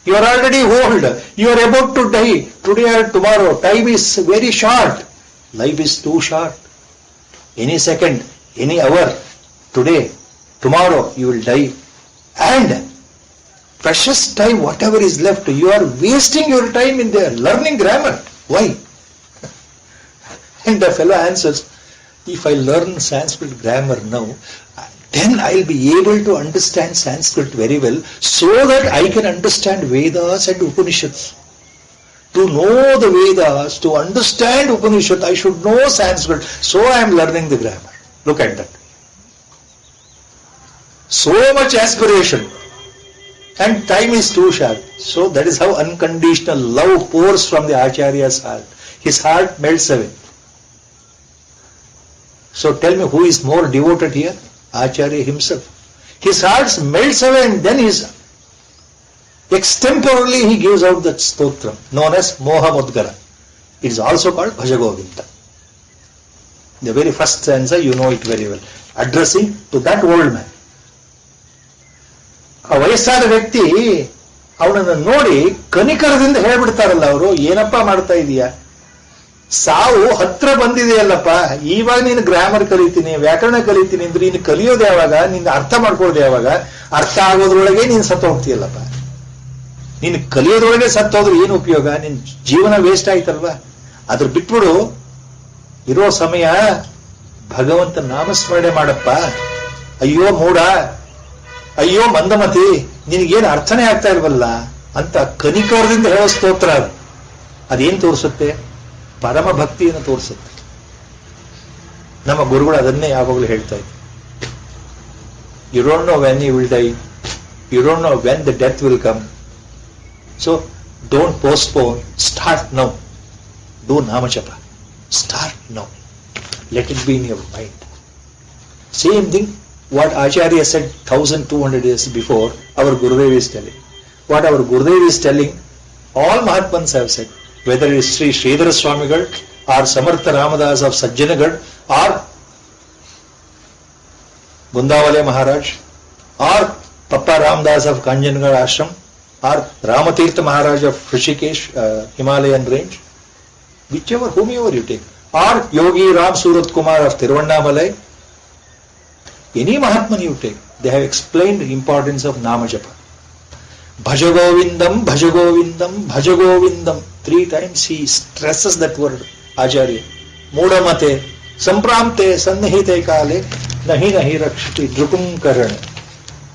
You are already old. You are about to die. Today or tomorrow. Time is very short. Life is too short. Any second, any hour, today, tomorrow, you will die. And precious time, whatever is left, you are wasting your time in there, learning grammar. Why? And the fellow answers, if I learn Sanskrit grammar now, then I'll be able to understand Sanskrit very well, so that I can understand Vedas and Upanishads. To know the Vedas, to understand Upanishad, I should know Sanskrit. So I am learning the grammar. Look at that. So much aspiration. And time is too short. So that is how unconditional love pours from the Acharya's heart. His heart melts away. So tell me who is more devoted here? Acharya himself. His heart melts away and then extemporally he gives out that stotram known as Moha Mudgara. It is also called Bhajagovinda. The very first stanza, you know it very well. Addressing to that old man. ಆ ವಯಸ್ಸಾದ ವ್ಯಕ್ತಿ ಅವನನ್ನು ನೋಡಿ ಕನಿಕರದಿಂದ ಹೇಳ್ಬಿಡ್ತಾರಲ್ಲ ಅವರು, ಏನಪ್ಪಾ ಮಾಡ್ತಾ ಇದೀಯ, ಸಾವು ಹತ್ರ ಬಂದಿದೆಯಲ್ಲಪ್ಪ, ಇವಾಗ ನೀನು ಗ್ರಾಮರ್ ಕಲಿತೀನಿ, ವ್ಯಾಕರಣ ಕಲಿತೀನಿ ಅಂದ್ರೆ ನೀನು ಕಲಿಯೋದು ಯಾವಾಗ, ನಿನ್ನ ಅರ್ಥ ಮಾಡ್ಕೊಳ್ಳೋದು ಯಾವಾಗ, ಅರ್ಥ ಆಗೋದ್ರೊಳಗೆ ನೀನು ಸತ್ತು ಹೋಗ್ತೀಯಲ್ಲಪ್ಪ. ನೀನು ಕಲಿಯೋದ್ರೊಳಗೆ ಸತ್ತೋದ್ರೆ ಏನು ಉಪಯೋಗ, ನಿನ್ ಜೀವನ ವೇಸ್ಟ್ ಆಯ್ತಲ್ವಾ. ಅದ್ರ ಬಿಟ್ಬಿಡು, ಇರೋ ಸಮಯ ಭಗವಂತ ನಾಮಸ್ಮರಣೆ ಮಾಡಪ್ಪ. ಅಯ್ಯೋ ಮೂಡ, ಅಯ್ಯೋ ಮಂದಮತಿ, ನಿನಗೇನು ಅರ್ಥನೇ ಆಗ್ತಾ ಇಲ್ವಲ್ಲ ಅಂತ ಕನಿಕರದಿಂದ ಹೇಳೋ ಸ್ತೋತ್ರ. ಅದೇನು ತೋರಿಸುತ್ತೆ? ಪರಮ ಭಕ್ತಿಯನ್ನು ತೋರಿಸುತ್ತೆ. ನಮ್ಮ ಗುರುಗಳು ಅದನ್ನೇ ಯಾವಾಗಲೂ ಹೇಳ್ತಾ ಇದ್ರು. You don't know when you will die, you don't know when the death will come. So don't postpone, start now. Do namajapa, start now. Let it be in your mind. Same thing what Acharya said 1200 years before, our Gurudev is telling. What our Gurudev is telling, all Mahatmans have said, whether it is Sri Sridhara Swamigal or Samartha Ramadas of Sajjanagad or Bundavale Maharaj or Papa Ramdas of Kanjangarh Ashram or Ramatirtha Maharaj of Rishikesh, Himalayan range, whichever, whomever you take, or Yogi Ram Surat Kumar of Tiruvannamalai, any Mahatman you take, they have explained the importance of Namajapa. Bhajagovindam, Bhajagovindam, Bhajagovindam. 3 times he stresses that word, Acharya. Mudamate, Sampramte, Sannihite Kale, Nahi Nahi Rakshati, Drukum Karana.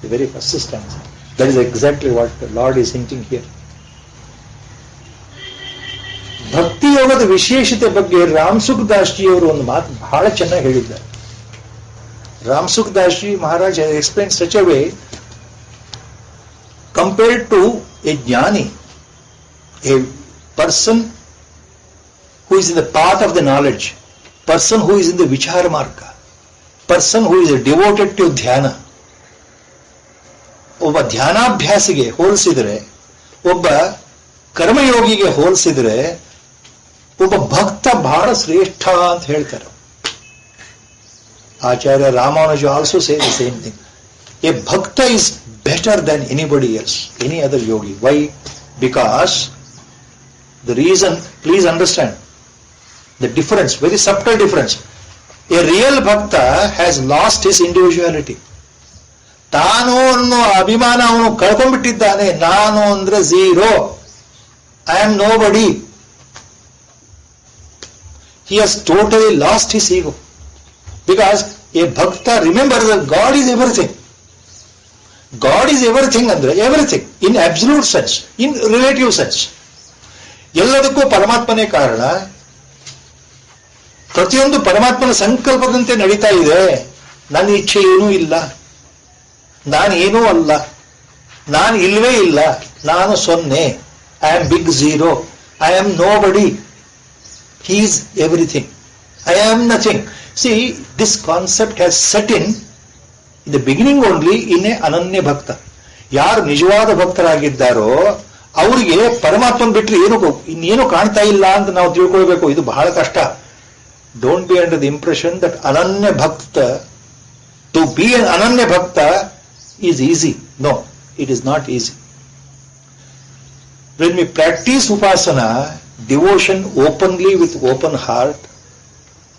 The very first stanza. That is exactly what the Lord is hinting here. ಭಕ್ತಿ ಯೋಗದ ವಿಶೇಷತೆ ಬಗ್ಗೆ ರಾಮ್ ಸುಖ್ Das G ಅವರು ಒಂದು ಮಾತು ಬಹಳ ಚೆನ್ನಾಗಿ ಹೇಳಿದ್ದಾರೆ. Ram Sukh Das Ji Maharaj has explained such a way, compared to a jnani, a person who is in the path of the knowledge, person who is in the vichara marga, person who is devoted to dhyana. ಒಬ್ಬ ಧ್ಯಾನಾಭ್ಯಾಸಿಗೆ ಹೋಲಿಸಿದರೆ, ಒಬ್ಬ ಕರ್ಮಯೋಗಿಗೆ ಹೋಲಿಸಿದರೆ, ಒಬ್ಬ ಭಕ್ತ ಬಹಳ ಶ್ರೇಷ್ಠ ಅಂತ ಹೇಳ್ತಾರೆ. Acharya Ramanuja also says the same thing. A bhakta is better than anybody else, any other yogi. Why? Because the reason, please understand the difference, very subtle difference. A real bhakta has lost his individuality. ತಾನು ಅನ್ನೋ ಅಭಿಮಾನ ಅವನು ಕಳ್ಕೊಂಡ್ಬಿಟ್ಟಿದ್ದಾನೆ. ನಾನು ಅಂದ್ರೆ zero, I am no ಬಡಿ. He has totally lost his ego. Because a bhakta remembers that God is everything. God is everything andre everything in absolute sense, in relative sense. ಎಲ್ಲದಕ್ಕೂ ಪರಮಾತ್ಮನೇ ಕಾರಣ. ಪ್ರತಿಯೊಂದು ಪರಮಾತ್ಮನ ಸಂಕಲ್ಪದಂತೆ ನಡೀತಾ ಇದೆ. ನನ್ನ ಇಚ್ಛೆ ಏನೂ ಇಲ್ಲ, ನಾನು ಏನೂ ಅಲ್ಲ, ನಾನು ಇಲ್ವೇ ಇಲ್ಲ, ನಾನು ಸೊನ್ನೆ, I am big zero, I am nobody, he is everything, I am nothing. See, this concept has set in the beginning only in a Ananya Bhakta. ಯಾರು ನಿಜವಾದ ಭಕ್ತರಾಗಿದ್ದಾರೋ ಅವರಿಗೆ ಪರಮಾತ್ಮನ ಬಿಟ್ಟರೆ ಇನ್ನೇನು ಕಾಣ್ತಾ ಇಲ್ಲ ಅಂತ ನಾವು ತಿಳ್ಕೊಳ್ಬೇಕು. ಇದು ಬಹಳ ಕಷ್ಟ. Don't be under the impression that ಅನನ್ಯ ಭಕ್ತ, ಟು ಬಿ ಅನ್ ಅನನ್ಯ ಭಕ್ತ is easy. No, it is not easy. When we practice upasana, devotion openly with open heart,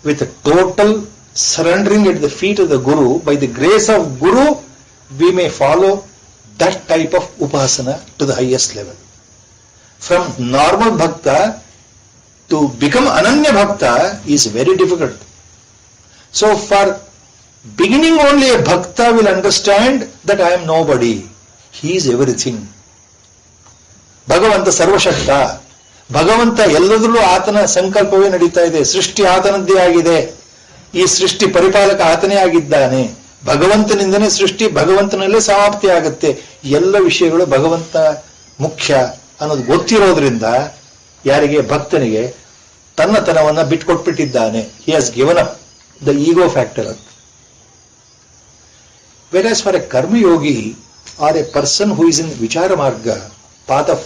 with a total surrendering at the feet of the Guru, by the grace of Guru, we may follow that type of upasana to the highest level. From normal bhakta to become Ananya Bhakta is very difficult. So for beginning only a bhakta will understand that I am nobody. He is everything. Bhagavanta Sarvashakta. ಭಗವಂತ ಎಲ್ಲದರಲ್ಲೂ ಆತನ ಸಂಕಲ್ಪವೇ ನಡೀತಾ ಇದೆ. ಸೃಷ್ಟಿ ಆತನದ್ದೇ ಆಗಿದೆ. ಈ ಸೃಷ್ಟಿ ಪರಿಪಾಲಕ ಆತನೇ ಆಗಿದ್ದಾನೆ. ಭಗವಂತನಿಂದನೇ ಸೃಷ್ಟಿ, ಭಗವಂತನಲ್ಲೇ ಸಮಾಪ್ತಿ ಆಗುತ್ತೆ. ಎಲ್ಲ ವಿಷಯಗಳು ಭಗವಂತ ಮುಖ್ಯ ಅನ್ನೋದು ಗೊತ್ತಿರೋದ್ರಿಂದ ಯಾರಿಗೆ? ಭಕ್ತನಿಗೆ ತನ್ನತನವನ್ನ ಬಿಟ್ಕೊಟ್ಬಿಟ್ಟಿದ್ದಾನೆ. He has given up the ego factor. Whereas for a karmayogi or a person who is in vichara marga, path of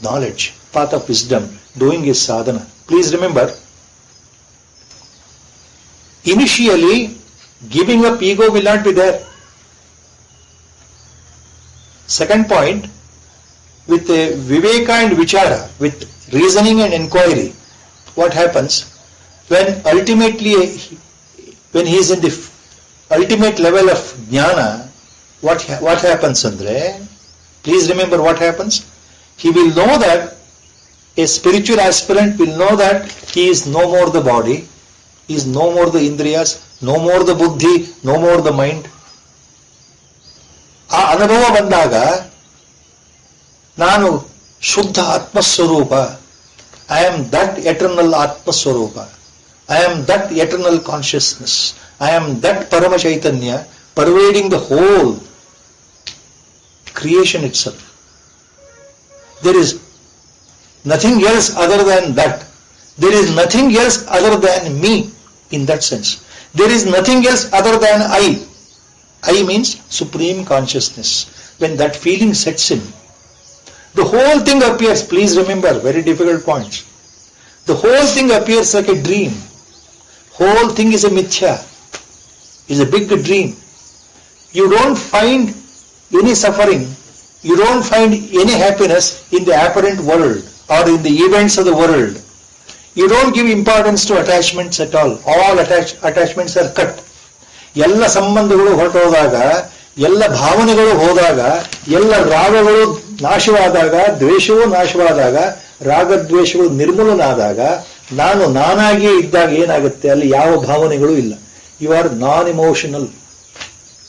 knowledge, path of wisdom, doing his sadhana. Please remember, initially giving up ego will not be there. Second point, with viveka and vichara, with reasoning and inquiry, what happens when ultimately, when he is in the ultimate level of jnana, what happens andre? Please remember what happens. He will know that, a spiritual aspirant will know that he is no more the body, he is no more the indriyas, no more the buddhi, no more the mind. ಆ ಅನುಭವ ಬಂದಾಗ ನಾನು ಶುದ್ಧ ಆತ್ಮಸ್ವರೂಪ, I am that eternal ಆತ್ಮಸ್ವರೂಪ, I am that eternal consciousness, I am that Parama Chaitanya pervading the whole creation itself. There is nothing else other than that. There is nothing else other than me in that sense. There is nothing else other than I. I means supreme consciousness. When that feeling sets in, the whole thing appears, please remember, very difficult points. The whole thing appears like a dream. Whole thing is a mithya, is a big dream. You don't find any suffering, you don't find any happiness in the apparent world or in the events of the world. You don't give importance to attachments at all. All attachments are cut. ಎಲ್ಲ ಸಂಬಂಧಗಳು ಹೊರಟೋದಾಗ, ಎಲ್ಲ ಭಾವನೆಗಳು ಹೋದಾಗ, ಎಲ್ಲ ರಾಗಗಳು ನಾಶವಾದಾಗ, ದ್ವೇಷವೂ ನಾಶವಾದಾಗ, ರಾಗದ್ವೇಷಗಳು ನಿರ್ಮೂಲನಾದಾಗ, ನಾನು ನಾನಾಗಿಯೇ ಇದ್ದಾಗ ಏನಾಗುತ್ತೆ? ಅಲ್ಲಿ ಯಾವ ಭಾವನೆಗಳು ಇಲ್ಲ. You are non emotional.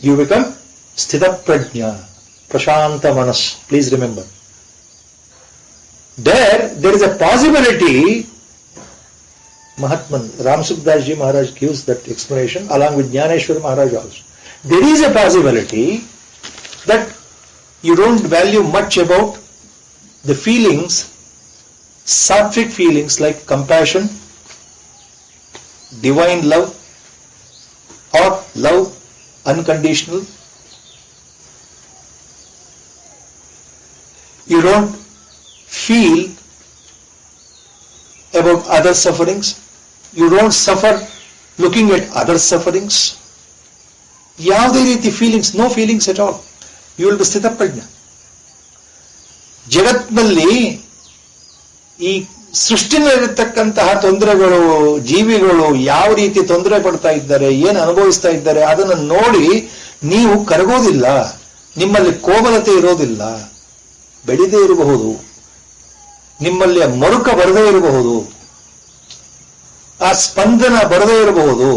You become sthita prajna, prashanta manas. Please remember. There is a possibility. Mahatman Ram Sukdas Ji Maharaj gives that explanation along with Jnaneshwar Maharaj also. There is a possibility that you don't value much about the feelings, sattvic feelings like compassion, divine love, or love unconditional. You don't feel about other sufferings. You don't suffer looking at other sufferings. ಯಾವುದೇ ರೀತಿ feelings, no feelings at all. You will be sthitaprajna. ಜಗತ್ತಿನಲ್ಲಿ ಈ ಸೃಷ್ಟಿನಲ್ಲಿರತಕ್ಕಂತಹ ತೊಂದರೆಗಳು, ಜೀವಿಗಳು ಯಾವ ರೀತಿ ತೊಂದರೆ ಪಡ್ತಾ ಇದ್ದಾರೆ, ಏನು ಅನುಭವಿಸ್ತಾ ಇದ್ದಾರೆ, ಅದನ್ನು ನೋಡಿ ನೀವು ಕರಗೋದಿಲ್ಲ. ನಿಮ್ಮಲ್ಲಿ ಕೋಮಲತೆ ಇರೋದಿಲ್ಲ, ಬೆಳೆದೇ ಇರಬಹುದು. ನಿಮ್ಮಲ್ಲಿ ಮರುಕ ಬರದೇ ಇರಬಹುದು, ಆ ಸ್ಪಂದನ ಬರದೇ ಇರಬಹುದು,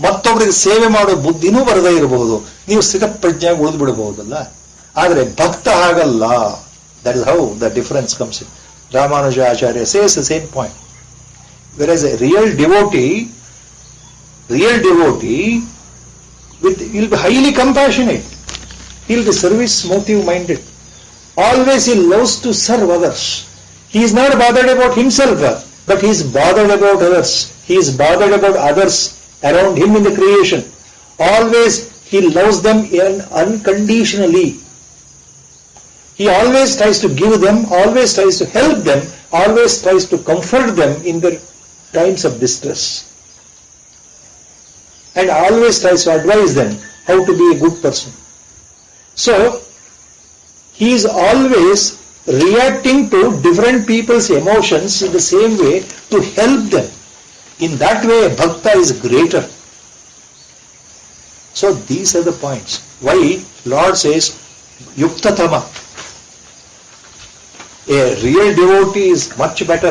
ಮತ್ತೊಬ್ಬರಿಗೆ ಸೇವೆ ಮಾಡೋ ಬುದ್ಧಿನೂ ಬರದೇ ಇರಬಹುದು. ನೀವು ಸ್ಥಿತಪ್ರಜ್ಞೆಯಾಗಿ ಉಳಿದು ಬಿಡಬಹುದಲ್ಲ. ಆದರೆ ಭಕ್ತ ಹಾಗಲ್ಲ. That is how the difference comes in. Ramanuja Acharya says the same point. Whereas a real devotee will be highly compassionate. He will be service motive minded. Always he loves to serve others. He is not bothered about himself, but he is bothered about others. He is bothered about others around him in the creation. Always he loves them unconditionally. He always tries to give them, always tries to help them, always tries to comfort them in their times of distress. And always tries to advise them how to be a good person. So, he is always reacting to different people's emotions in the same way to help them. In that way, Bhakta is greater. So, these are the points. Why Lord says, Yuktatama. A real devotee is much better,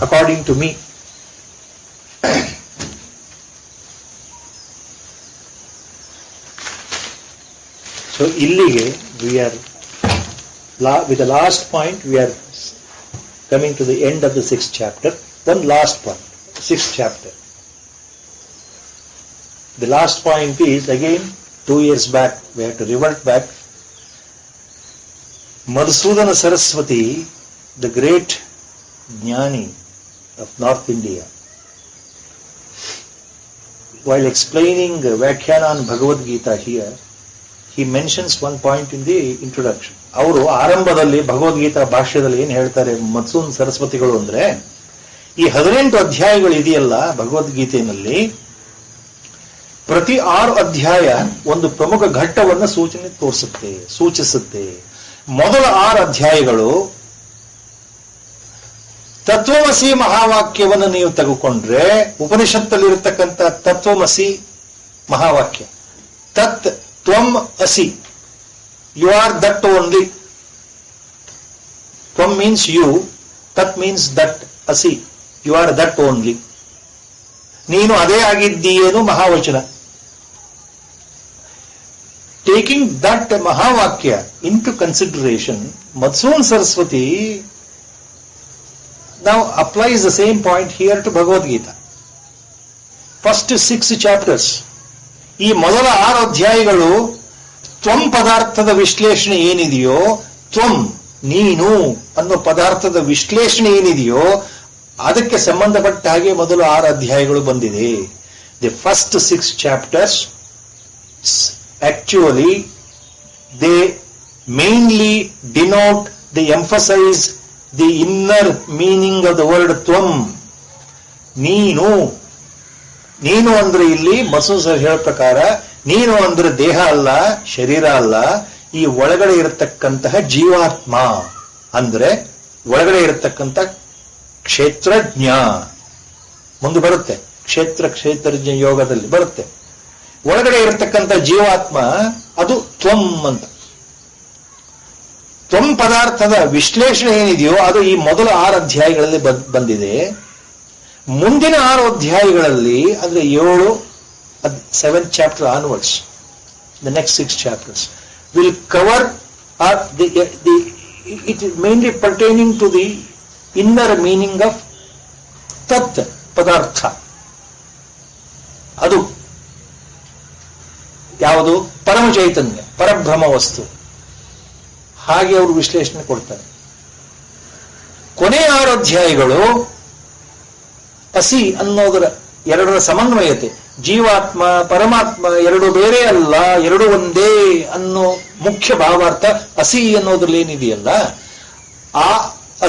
according to me. So, illige we are with the last point we are coming to the end of the 6th chapter. One last point, 6th chapter. The last point is, again, 2 years back, we have to revert back. Madhusudana Saraswati, the great Jnani of North India, while explaining Vyakhyan on Bhagavad Gita here, he mentions one point in the introduction. ಅವರು ಆರಂಭದಲ್ಲಿ ಭಗವದ್ಗೀತಾ ಭಾಷ್ಯದಲ್ಲಿ ಏನು ಹೇಳ್ತಾರೆ ಮಧುಸೂದನ ಸರಸ್ವತಿಗಳು ಅಂದ್ರೆ, ಈ 18 ಅಧ್ಯಾಯಗಳು ಇದೆಯಲ್ಲ ಭಗವದ್ಗೀತೆಯಲ್ಲಿ, ಪ್ರತಿ 6 ಅಧ್ಯಾಯ ಒಂದು ಪ್ರಮುಖ ಘಟ್ಟವನ್ನು ಸೂಚಿಸುತ್ತೆ. ಮೊದಲ 6 ಅಧ್ಯಾಯಗಳು ತತ್ವಮಸಿ ಮಹಾವಾಕ್ಯವನ್ನು ನೀವು ತೆಗೆದುಕೊಂಡ್ರೆ, ಉಪನಿಷತ್ತಲ್ಲಿರತಕ್ಕಂಥ ತತ್ವಮಸಿ ಮಹಾವಾಕ್ಯ, ತತ್ ತ್ವಂ ಅಸಿ, you are that only. Tvam means you, tat means that, asi you are that only, ನೀನು ಅದೇ ಆಗಿದ್ದೀಯೇನು ಮಹಾವಚನ. Taking that Mahavakya into consideration, Madhusudana Saraswati now applies the same point here to Bhagavad Gita. First 6 chapters. ಈ ಮೊದಲ 6 ಅಧ್ಯಾಯಗಳು ತ್ವಂ ಪದಾರ್ಥದ ವಿಶ್ಲೇಷಣೆ ಏನಿದೆಯೋ, ತ್ವಂ ನೀನು ಅನ್ನೋ ಪದಾರ್ಥದ ವಿಶ್ಲೇಷಣೆ ಏನಿದೆಯೋ ಅದಕ್ಕೆ ಸಂಬಂಧಪಟ್ಟ ಹಾಗೆ ಮೊದಲು 6 ಅಧ್ಯಾಯಗಳು ಬಂದಿದೆ. The first 6 chapters actually they mainly denote, they emphasize the inner meaning of the word tvam. ನೀನು ಅಂದ್ರೆ ಇಲ್ಲಿ ಮಧುಸೂದನ ಸರ್ ಹೇಳೋ ಪ್ರಕಾರ ನೀನು ಅಂದ್ರೆ ದೇಹ ಅಲ್ಲ, ಶರೀರ ಅಲ್ಲ, ಈ ಒಳಗಡೆ ಇರತಕ್ಕಂತಹ ಜೀವಾತ್ಮ ಅಂದ್ರೆ ಒಳಗಡೆ ಇರತಕ್ಕಂಥ ಕ್ಷೇತ್ರಜ್ಞ. ಮುಂದೆ ಬರುತ್ತೆ, ಕ್ಷೇತ್ರಜ್ಞ ಯೋಗದಲ್ಲಿ ಬರುತ್ತೆ. ಒಳಗಡೆ ಇರತಕ್ಕಂಥ ಜೀವಾತ್ಮ ಅದು ತ್ವಂ ಅಂತ. ತ್ವಂ ಪದಾರ್ಥದ ವಿಶ್ಲೇಷಣೆ ಏನಿದೆಯೋ ಅದು ಈ ಮೊದಲ 6 ಅಧ್ಯಾಯಗಳಲ್ಲಿ ಬಂದಿದೆ. ಮುಂದಿನ 6 ಅಧ್ಯಾಯಗಳಲ್ಲಿ ಅಂದ್ರೆ 7th chapter onwards, the next 6 chapters will cover it is mainly pertaining to the inner meaning of tat padartha. ಅದು ಯಾವುದು? ಪರಮ ಚೈತನ್ಯ, ಪರಬ್ರಹ್ಮ ವಸ್ತು. ಹಾಗೆ ಅವರು ವಿಶ್ಲೇಷಣೆ ಕೊಡ್ತಾರೆ. ಕೊನೆಯ 6 ಅಧ್ಯಾಯಗಳು ಅಸಿ ಅನ್ನೋದರ ಎರಡರ ಸಮನ್ವಯತೆ, ಜೀವಾತ್ಮ ಪರಮಾತ್ಮ ಎರಡು ಬೇರೆ ಅಲ್ಲ, ಎರಡು ಒಂದೇ ಅನ್ನೋ ಮುಖ್ಯ ಭಾವಾರ್ಥ ಅಸಿ ಅನ್ನೋದ್ರಲ್ಲಿ ಏನಿದೆಯಲ್ಲ, ಆ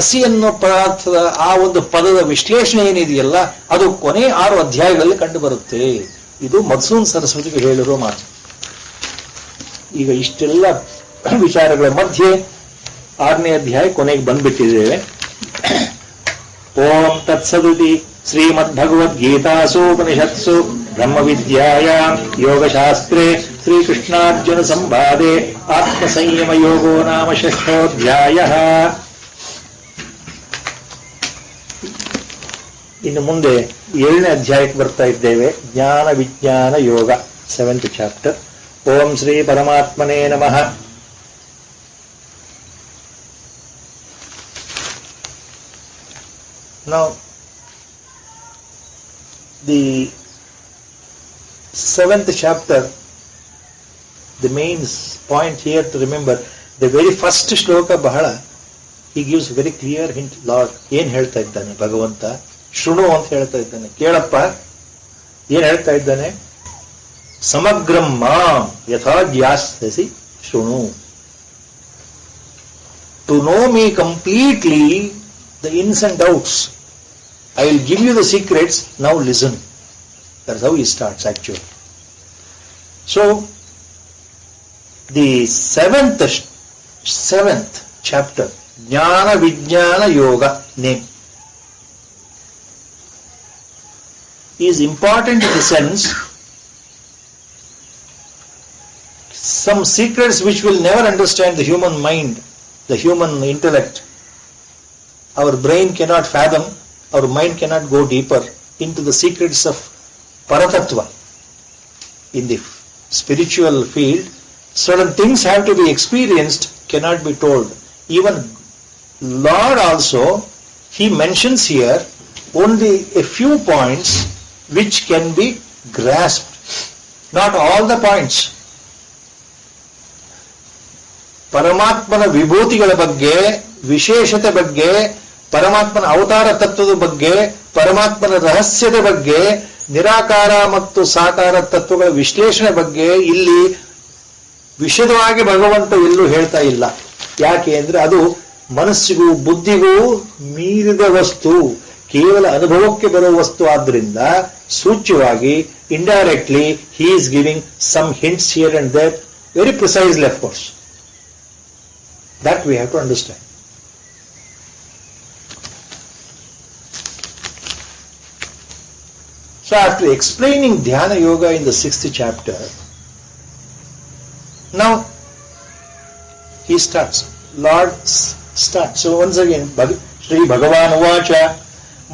ಅಸಿ ಅನ್ನೋ ಪದಾರ್ಥದ ಆ ಒಂದು ಪದದ ವಿಶ್ಲೇಷಣೆ ಏನಿದೆಯಲ್ಲ ಅದು ಕೊನೆ 6 ಅಧ್ಯಾಯಗಳಲ್ಲಿ ಕಂಡು ಬರುತ್ತೆ. ಇದು ಮಧುಸೂದನ ಸರಸ್ವತಿಗೆ ಹೇಳಿರೋ ಮಾತು. ಈಗ ಇಷ್ಟೆಲ್ಲ ವಿಚಾರಗಳ ಮಧ್ಯೆ 6ನೇ ಅಧ್ಯಾಯ ಕೊನೆಗೆ ಬಂದ್ಬಿಟ್ಟಿದ್ದೇವೆ. ಓಂ ತತ್ಸದುತಿ ಶ್ರೀಮದ್ಭಗವದ್ಗೀತಾಸೂಪನಿಷತ್ಸು ಬ್ರಹ್ಮವಿದ್ಯಾಯಾಂ ಯೋಗಶಾಸ್ತ್ರೇ ಶ್ರೀಕೃಷ್ಣಾರ್ಜುನ ಸಂವಾದೆ ಆತ್ಮಸಂಯಮ ಯೋಗೋ ನಾಮ 6ೋऽಧ್ಯಾಯಃ. ಇನ್ನು ಮುಂದೆ 7ನೇ ಅಧ್ಯಾಯಕ್ಕೆ ಬರ್ತಾ ಇದ್ದೇವೆ. ಜ್ಞಾನ ವಿಜ್ಞಾನ ಯೋಗ, 7th chapter. ಓಂ ಶ್ರೀ ಪರಮಾತ್ಮನೇ ನಮಃ. Now, the 7th chapter, the main point here to remember, the very first shloka bahala, he gives very clear hint. Lord, ಏನ್ ಹೇಳ್ತಾ ಇದ್ದಾನೆ ಭಗವಂತ? ಶೃಣು ಅಂತ ಹೇಳ್ತಾ ಇದ್ದಾನೆ, ಕೇಳಪ್ಪ. ಏನ್ ಹೇಳ್ತಾ ಇದ್ದಾನೆ? ಸಮಗ್ರಂ ಮಾಂ ಯಥಾ ಜ್ಞಾಸ್ಯಸಿ ಶೃಣು. To know me completely, the ins and outs, I will give you the secrets, now listen. That's how he starts actually. So, the 7th chapter, Jnana Vijnana Yoga name, is important in the sense some secrets which will never understand the human mind, the human intellect. Our brain cannot fathom, our mind cannot go deeper into the secrets of Paratattva. In the spiritual field, certain things have to be experienced, cannot be told. Even Lord also he mentions here only a few points which can be grasped, not all the points. ಪರಮಾತ್ಮನ ವಿಭೂತಿಗಳ ಬಗ್ಗೆ, ವಿಶೇಷತೆ ಬಗ್ಗೆ, ಪರಮಾತ್ಮನ ಅವತಾರ ತತ್ವದ ಬಗ್ಗೆ, ಪರಮಾತ್ಮನ ರಹಸ್ಯದ ಬಗ್ಗೆ, ನಿರಾಕಾರ ಮತ್ತು ಸಾಕಾರ ತತ್ವಗಳ ವಿಶ್ಲೇಷಣೆ ಬಗ್ಗೆ ಇಲ್ಲಿ ವಿಶದವಾಗಿ ಭಗವಂತ ಎಲ್ಲೂ ಹೇಳ್ತಾ ಇಲ್ಲ. ಯಾಕೆ ಅಂದ್ರೆ ಅದು ಮನಸ್ಸಿಗೂ ಬುದ್ಧಿಗೂ ಮೀರಿದ ವಸ್ತು, ಕೇವಲ ಅನುಭವಕ್ಕೆ ಬರುವ ವಸ್ತು. ಆದ್ದರಿಂದ ಸೂಚ್ಯವಾಗಿ indirectly he is giving some hints here and there, very precisely of course. That we have to understand. So after explaining Dhyana Yoga in the 6th chapter, now he starts. Lord starts. So once again, Sri Bhagavan Uvacha,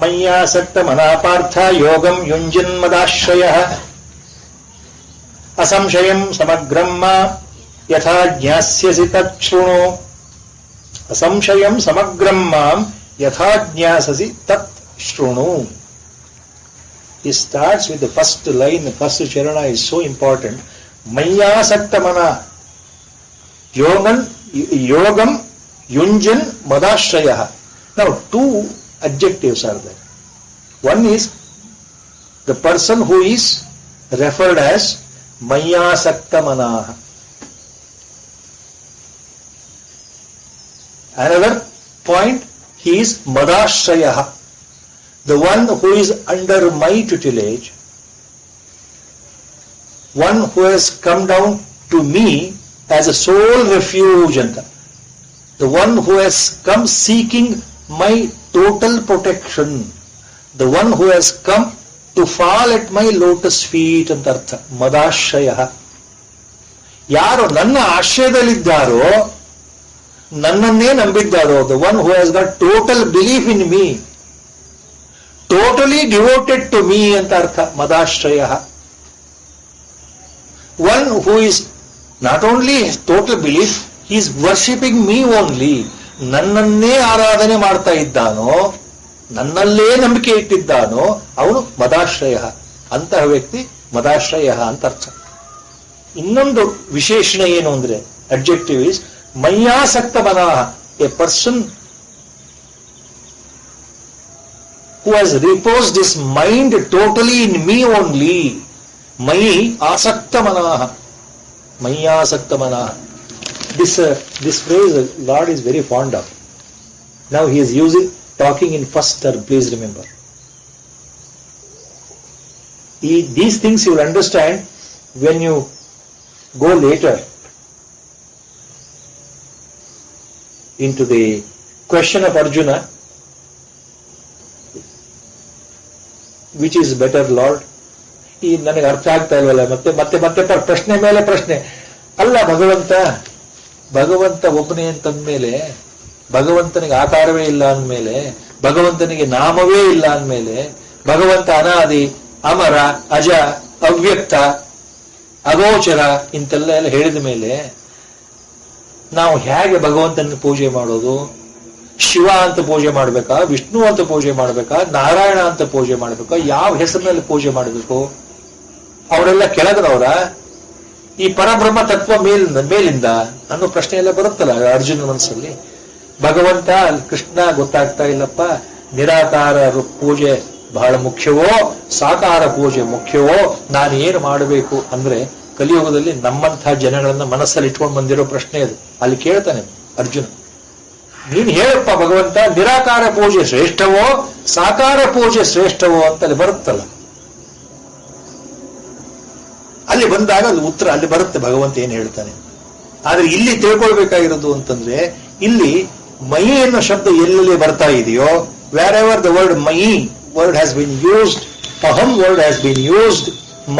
Maya Sakta Manapartha Yogam Yunjan Madashrayah Asamshayam Samagramma Yatha Jnasyasi Tat Shruno. ಅಸಂಶಯಂ ಸಮಗ್ರಂ ಮಾಂ ಯಥಾ ಜ್ಞಾಸಸಿ ತತ್ ಶೃಣು. He starts with the first line, the first charana is so important. Mayasakta mana yogam yunjan madashrayah. Now two adjectives are there. One is the person who is referred as Mayasakta manaha. Another point, he is Madashrayah, the one who is under my tutelage, one who has come down to me as a sole refuge, the one who has come seeking my total protection, the one who has come to fall at my lotus feet ಅಂತ ಅರ್ಥ. Madashrayah. ಯಾರು ನನ್ನ ಆಶ್ರಯದಲ್ಲಿದ್ದಾರೋ, ನನ್ನನ್ನೇ ನಂಬಿದ್ದಾರೋ, the one who has got total belief in me, totally devoted to me ಅಂತ ಅರ್ಥ ಮದಾಶ್ರಯ. One who is not only total belief, he is worshipping me only, ನನ್ನನ್ನೇ ಆರಾಧನೆ ಮಾಡ್ತಾ ಇದ್ದಾನೋ, ನನ್ನಲ್ಲೇ ನಂಬಿಕೆ ಇಟ್ಟಿದ್ದಾನೋ ಅವನು ಮದಾಶ್ರಯ. ಅಂತಹ ವ್ಯಕ್ತಿ ಮದಾಶ್ರಯ ಅಂತ ಅರ್ಥ. ಇನ್ನೊಂದು ವಿಶೇಷಣ ಏನು ಅಂದ್ರೆ, ಅಡ್ಜೆಕ್ಟಿವ್ ಇಸ್ ಮಯ್ಯಾಸಕ್ತ ಮನಃ, A person who has reposed his mind totally in me only. Mayi asakta manaha. Mayasakta manaha. This phrase Lord is very fond of. Now he is using, talking in first term, please remember. These things you will understand when you go later into the question of Arjuna, which is better Lord. ಈ ನನಗೆ ಅರ್ಥ ಆಗ್ತಾ ಇಲ್ವಲ್ಲ, ಮತ್ತೆ ಮತ್ತೆ ಮತ್ತೆ ಪ್ರಶ್ನೆ ಮೇಲೆ ಪ್ರಶ್ನೆ. ಅಲ್ಲ, ಭಗವಂತ ಒಬ್ಬನೇ ಅಂತಂದ್ಮೇಲೆ, ಭಗವಂತನಿಗೆ ಆಕಾರವೇ ಇಲ್ಲ ಅಂದ್ಮೇಲೆ, ಭಗವಂತನಿಗೆ ನಾಮವೇ ಇಲ್ಲ ಅಂದ್ಮೇಲೆ, ಭಗವಂತ ಅನಾದಿ, ಅಮರ, ಅಜ, ಅವ್ಯಕ್ತ, ಅಗೋಚರ ಇಂತೆಲ್ಲ ಹೇಳಿದ ಮೇಲೆ ನಾವು ಹೇಗೆ ಭಗವಂತನ ಪೂಜೆ ಮಾಡೋದು? ಶಿವ ಅಂತ ಪೂಜೆ ಮಾಡ್ಬೇಕಾ, ವಿಷ್ಣು ಅಂತ ಪೂಜೆ ಮಾಡ್ಬೇಕಾ, ನಾರಾಯಣ ಅಂತ ಪೂಜೆ ಮಾಡ್ಬೇಕಾ, ಯಾವ ಹೆಸರಿನಲ್ಲಿ ಪೂಜೆ ಮಾಡಬೇಕು? ಅವರೆಲ್ಲ ಕೆಳಗದವರ, ಈ ಪರಬ್ರಹ್ಮ ತತ್ವ ಮೇಲಿಂದ ಅನ್ನೋ ಪ್ರಶ್ನೆ ಎಲ್ಲ ಬರುತ್ತಲ್ಲ ಅರ್ಜುನ ಮನಸ್ಸಲ್ಲಿ. ಭಗವಂತ ಕೃಷ್ಣ ಗೊತ್ತಾಗ್ತಾ ಇಲ್ಲಪ್ಪ, ನಿರಾಕಾರ ಪೂಜೆ ಬಹಳ ಮುಖ್ಯವೋ, ಸಾಕಾರ ಪೂಜೆ ಮುಖ್ಯವೋ, ನಾನು ಏನು ಮಾಡಬೇಕು ಅಂದ್ರೆ, ಕಲಿಯುಗದಲ್ಲಿ ನಮ್ಮಂತಹ ಜನಗಳನ್ನ ಮನಸ್ಸಲ್ಲಿ ಇಟ್ಕೊಂಡು ಬಂದಿರೋ ಪ್ರಶ್ನೆ ಅದು. ಅಲ್ಲಿ ಕೇಳ್ತಾನೆ ಅರ್ಜುನ, ನೀನು ಹೇಳಪ್ಪ ಭಗವಂತ, ನಿರಾಕಾರ ಪೂಜೆ ಶ್ರೇಷ್ಠವೋ, ಸಾಕಾರ ಪೂಜೆ ಶ್ರೇಷ್ಠವೋ ಅಂತ ಅಲ್ಲಿ ಬರುತ್ತಲ್ಲ. ಅಲ್ಲಿ ಬಂದಾಗ ಅದು ಉತ್ತರ ಅಲ್ಲಿ ಬರುತ್ತೆ, ಭಗವಂತ ಏನ್ ಹೇಳ್ತಾನೆ. ಆದ್ರೆ ಇಲ್ಲಿ ತಿಳ್ಕೊಳ್ಬೇಕಾಗಿರೋದು ಅಂತಂದ್ರೆ, ಇಲ್ಲಿ ಮಯಿ ಅನ್ನೋ ಶಬ್ದ ಎಲ್ಲೆಲ್ಲಿ ಬರ್ತಾ ಇದೆಯೋ, wherever the word mayi word has been used, aham word has been used,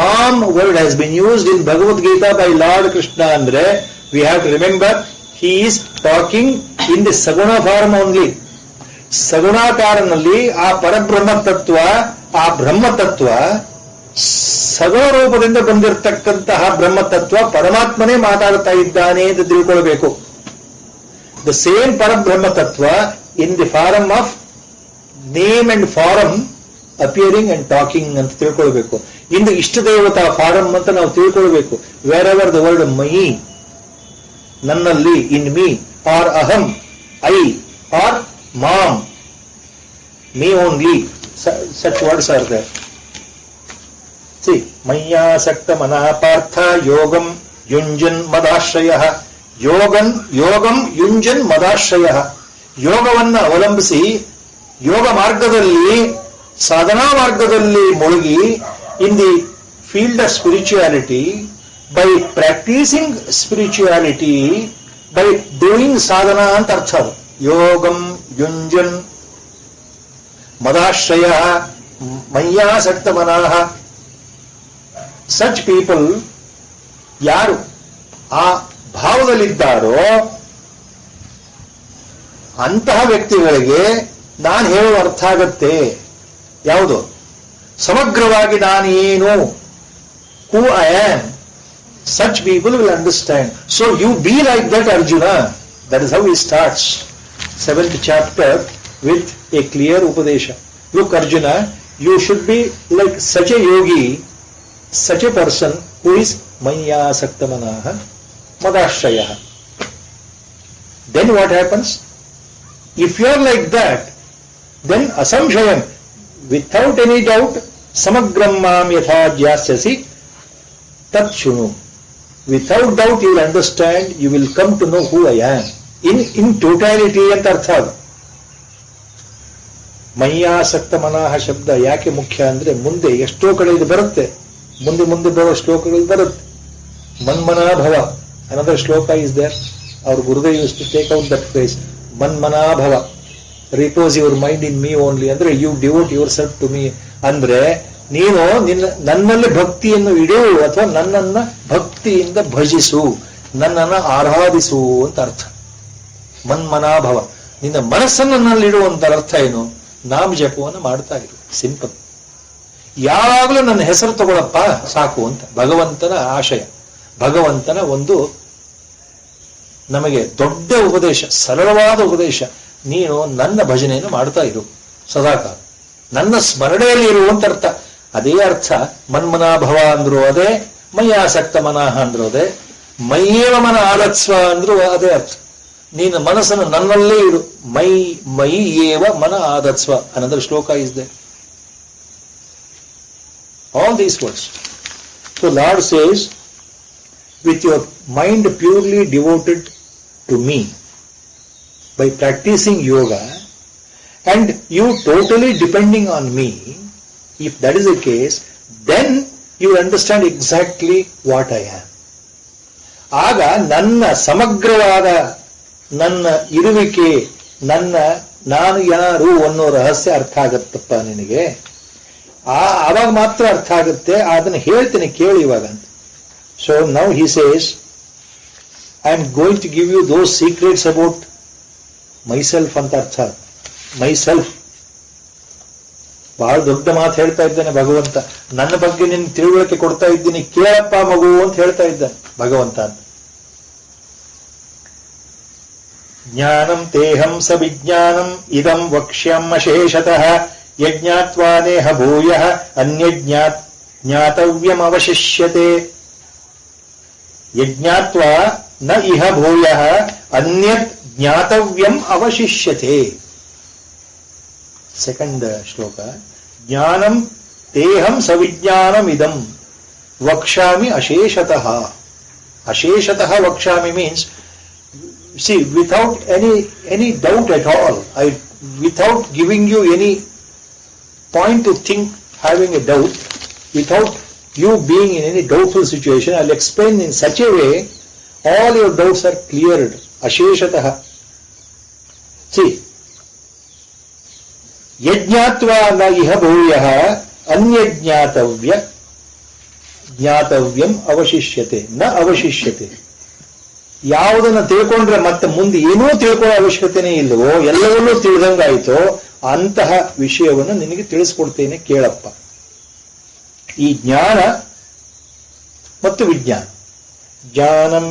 mam word has been used in Bhagavad Gita by Lord Krishna ಅಂದ್ರೆ, we have to remember he is talking in the saguna form only. ಸಗುಣಾಕಾರನಲ್ಲಿ ಆ ಪರಬ್ರಹ್ಮ ತತ್ವ, ಆ ಬ್ರಹ್ಮ ತತ್ವ, ಸಗುಣ ರೂಪದಿಂದ ಬಂದಿರತಕ್ಕಂತಹ ಬ್ರಹ್ಮ ತತ್ವ ಪರಮಾತ್ಮನೇ ಮಾತಾಡ್ತಾ ಇದ್ದಾನೆ ಅಂತ ತಿಳ್ಕೊಳ್ಬೇಕು. ದ ಸೇಮ್ ಪರಬ್ರಹ್ಮ ತತ್ವ in the form of name and form appearing and talking ಅಂತ ತಿಳ್ಕೊಳ್ಬೇಕು. ಇಂದು ಇಷ್ಟ ದೇವತಾ ಫಾರಮ್ ಅಂತ ನಾವು ತಿಳ್ಕೊಳ್ಬೇಕು. Wherever the word my, ನನ್ನಲ್ಲಿ, ಇನ್ ಮೀ, ಆರ್ ಅಹಂ, ಐ, ಆರ್ ಮಾಮ್, me only, such words are there. See, ಮಯ್ಯಾಸಕ್ತ ಮನಃ ಪಾರ್ಥ ಯೋಗಂ ಯುಂಜನ್ ಮದಾಶ್ರಯಃ. ಯೋಗಂ ಯುಂಜನ್ ಮದಾಶ್ರಯಃ. ಯೋಗವನ್ನ ಅವಲಂಬಿಸಿ ಯೋಗ ಮಾರ್ಗದಲ್ಲಿ, ಸಾಧನಾ ಮಾರ್ಗದಲ್ಲಿ ಮುಳುಗಿ, in the field of spirituality, by practising spirituality, by doing sadhana ಅಂತ ಅರ್ಥ. ಯೋಗಂ ಯುಂಜನ್ ಮದಾಶ್ರಯ ಮಯ್ಯಾಸಕ್ತ ಮನಃ. ಸಚ್ ಪೀಪಲ್, ಯಾರು ಆ ಭಾವದಲ್ಲಿದ್ದಾರೋ ಅಂತಹ ವ್ಯಕ್ತಿಗಳಿಗೆ ನಾನು ಹೇಳುವ ಅರ್ಥ ಆಗತ್ತೆ. ಯಾವುದು? ಸಮಗ್ರವಾಗಿ ನಾನು ಏನು, who I am. Such people will understand. So you be like that Arjuna. That is how he starts 7th chapter with a clear upadesha. Look Arjuna, you should be like such a yogi, such a person who is maya saktamanaha madashrayah. Then what happens? If you are like that, then asamshayam, without any doubt, samagram mam yatha jyasyasi tat shunu. Without doubt you will understand, you will come to know who I am. In totality ಅಂತ ಅರ್ಥ. ಅದು ಮಯ್ಯಾಸಕ್ತ ಮನಃ ಶಬ್ದ ಯಾಕೆ ಮುಖ್ಯ ಅಂದ್ರೆ, ಮುಂದೆ ಎಷ್ಟೋ ಕಡೆ ಇದು ಬರುತ್ತೆ, ಮುಂದೆ ಬರೋ ಶ್ಲೋಕಗಳು ಬರುತ್ತೆ. ಮನ್ಮನಾಭವ ಅನದರ್ ಶ್ಲೋಕ ಇಸ್ ದೇರ್. ಅವ್ರ Gurudev used to take out that phrase, manmanabhava, repose your mind in me only. ಅಂದ್ರೆ you devote yourself to me. ಅಂದ್ರೆ ನೀನು ನನ್ನಲ್ಲಿ ಭಕ್ತಿಯನ್ನು ಇಡು, ಅಥವಾ ನನ್ನನ್ನ ಭಕ್ತಿಯಿಂದ ಭಜಿಸು, ನನ್ನನ್ನು ಆರಾಧಿಸು ಅಂತ ಅರ್ಥ. ಮನ್ಮನಾಭವ, ನಿನ್ನ ಮನಸ್ಸನ್ನು ನನ್ನಲ್ಲಿಡುವಂತ ಅರ್ಥ ಏನು? ನಾಮ ಜಪವನ್ನು ಮಾಡ್ತಾ ಇರು. ಸಿಂಪಲ್. ಯಾವಾಗಲೂ ನನ್ನ ಹೆಸರು ತಗೊಳಪ್ಪ ಸಾಕು ಅಂತ ಭಗವಂತನ ಆಶಯ, ಭಗವಂತನ ಒಂದು ನಮಗೆ ದೊಡ್ಡ ಉಪದೇಶ, ಸರಳವಾದ ಉಪದೇಶ. ನೀನು ನನ್ನ ಭಜನೆಯನ್ನು ಮಾಡ್ತಾ ಇರು ಸದಾಕಾಲ, ನನ್ನ ಸ್ಮರಣೆಯಲ್ಲಿ ಇರುವಂತ ಅರ್ಥ. ಅದೇ ಅರ್ಥ ಮನ್ಮನಾಭವ ಅಂದ್ರು ಅದೇ, ಮಯ್ಯಾಸಕ್ತ ಮನಃ ಅಂದ್ರು ಅದೇ, ಮೈಯೇವ ಮನ ಆಲತ್ಸ್ವ ಅಂದ್ರು ಅದೇ ಅರ್ಥ. ನೀನು ಮನಸ್ಸನ್ನು ನನ್ನಲ್ಲೇ ಇಡು. ಮೈ ಏವ ಮನ ಆದತ್ಸ್ವ another ಶ್ಲೋಕ is there. All these words. So Lord says, with your mind purely devoted to me, by practicing yoga, and you totally depending on me, if that is the case, then you understand exactly what I am. ಆಗ ನನ್ನ ಸಮಗ್ರವಾದ ನನ್ನ ಇರುವಿಕೆ, ನಾನು ಯಾರು ಅನ್ನೋ ರಹಸ್ಯ ಅರ್ಥ ಆಗತ್ತಪ್ಪ ನಿನಗೆ. ಆವಾಗ ಮಾತ್ರ ಅರ್ಥ ಆಗುತ್ತೆ. ಅದನ್ನು ಹೇಳ್ತೀನಿ ಕೇಳಿ ಇವಾಗ ಅಂತ. So now he says, I am going to give you those secrets about myself ಅಂತ ಅರ್ಥ. ಮೈಸೆಲ್ಫ್ ಬಹಳ ದೊಡ್ಡ ಮಾತು ಹೇಳ್ತಾ ಇದ್ದಾನೆ ಭಗವಂತ. ನನ್ನ ಬಗ್ಗೆ ನಿನ್ ತಿಳುವಳಿಕೆ ಕೊಡ್ತಾ ಇದ್ದೀನಿ, ಕೇಳಪ್ಪ ಮಗು ಅಂತ ಹೇಳ್ತಾ ಇದ್ದಾನೆ ಭಗವಂತ ಅಂತ. ಜ್ಞಾನಂ ತೇಹಂ ಸ ವಿಜ್ಞಾನಂ ಇದಂ ವಕ್ಷ್ಯಂ ಅಶೇಷತಃ ಯಜ್ಞಾತ್ವಾ ನೇಹ ಭೂಯಃ ಅನ್ಯಜ್ಞಾತವ್ಯಂ ಅವಶಿಷ್ಯತೆ. ಯಜ್ಞಾತ್ವಾ ನ ಇಹ ಭೂಯಃ ಅನ್ಯತ್ ಜ್ಞಾತವ್ಯಂ ಅವಶಿಷ್ಯತೆ. ಸೆಕೆಂಡ್ ಶ್ಲೋಕ. ಜ್ಞಾನಂ ತೇಹಂ ಸವಿಜ್ಞಾನಂ ಇದಂ ವಕ್ಷ್ಯಾಮಿ ಅಶೇಷತಃ. ಅಶೇಷತಃ ವಕ್ಷ್ಯಾಮಿ means, see, without any doubt at all, without giving you any point to think having a doubt, without you being in any doubtful situation, I'll explain in such a way all your doubts are cleared. Asheshatah. See, ಯಜ್ಞಾತ್ವಾ ನ ಇಹ ಭೂಯಃ ಜ್ಞಾತವ್ಯಂ ಅವಶಿಷ್ಯತೆ ನ ಅವಶಿಷ್ಯತೆ. ಯಾವುದನ್ನ ತಿಳ್ಕೊಂಡ್ರೆ ಮತ್ತೆ ಮುಂದೆ ಏನೂ ತಿಳ್ಕೊಳ್ಳೋ ಅವಶ್ಯಕತೆನೇ ಇಲ್ಲವೋ, ಎಲ್ಲವನ್ನೂ ತಿಳಿದಂಗಾಯಿತೋ ಅಂತಹ ವಿಷಯವನ್ನು ನಿನಗೆ ತಿಳಿಸ್ಕೊಡ್ತೇನೆ ಕೇಳಪ್ಪ. ಈ ಜ್ಞಾನ ಮತ್ತು ವಿಜ್ಞಾನ. ಜ್ಞಾನಂ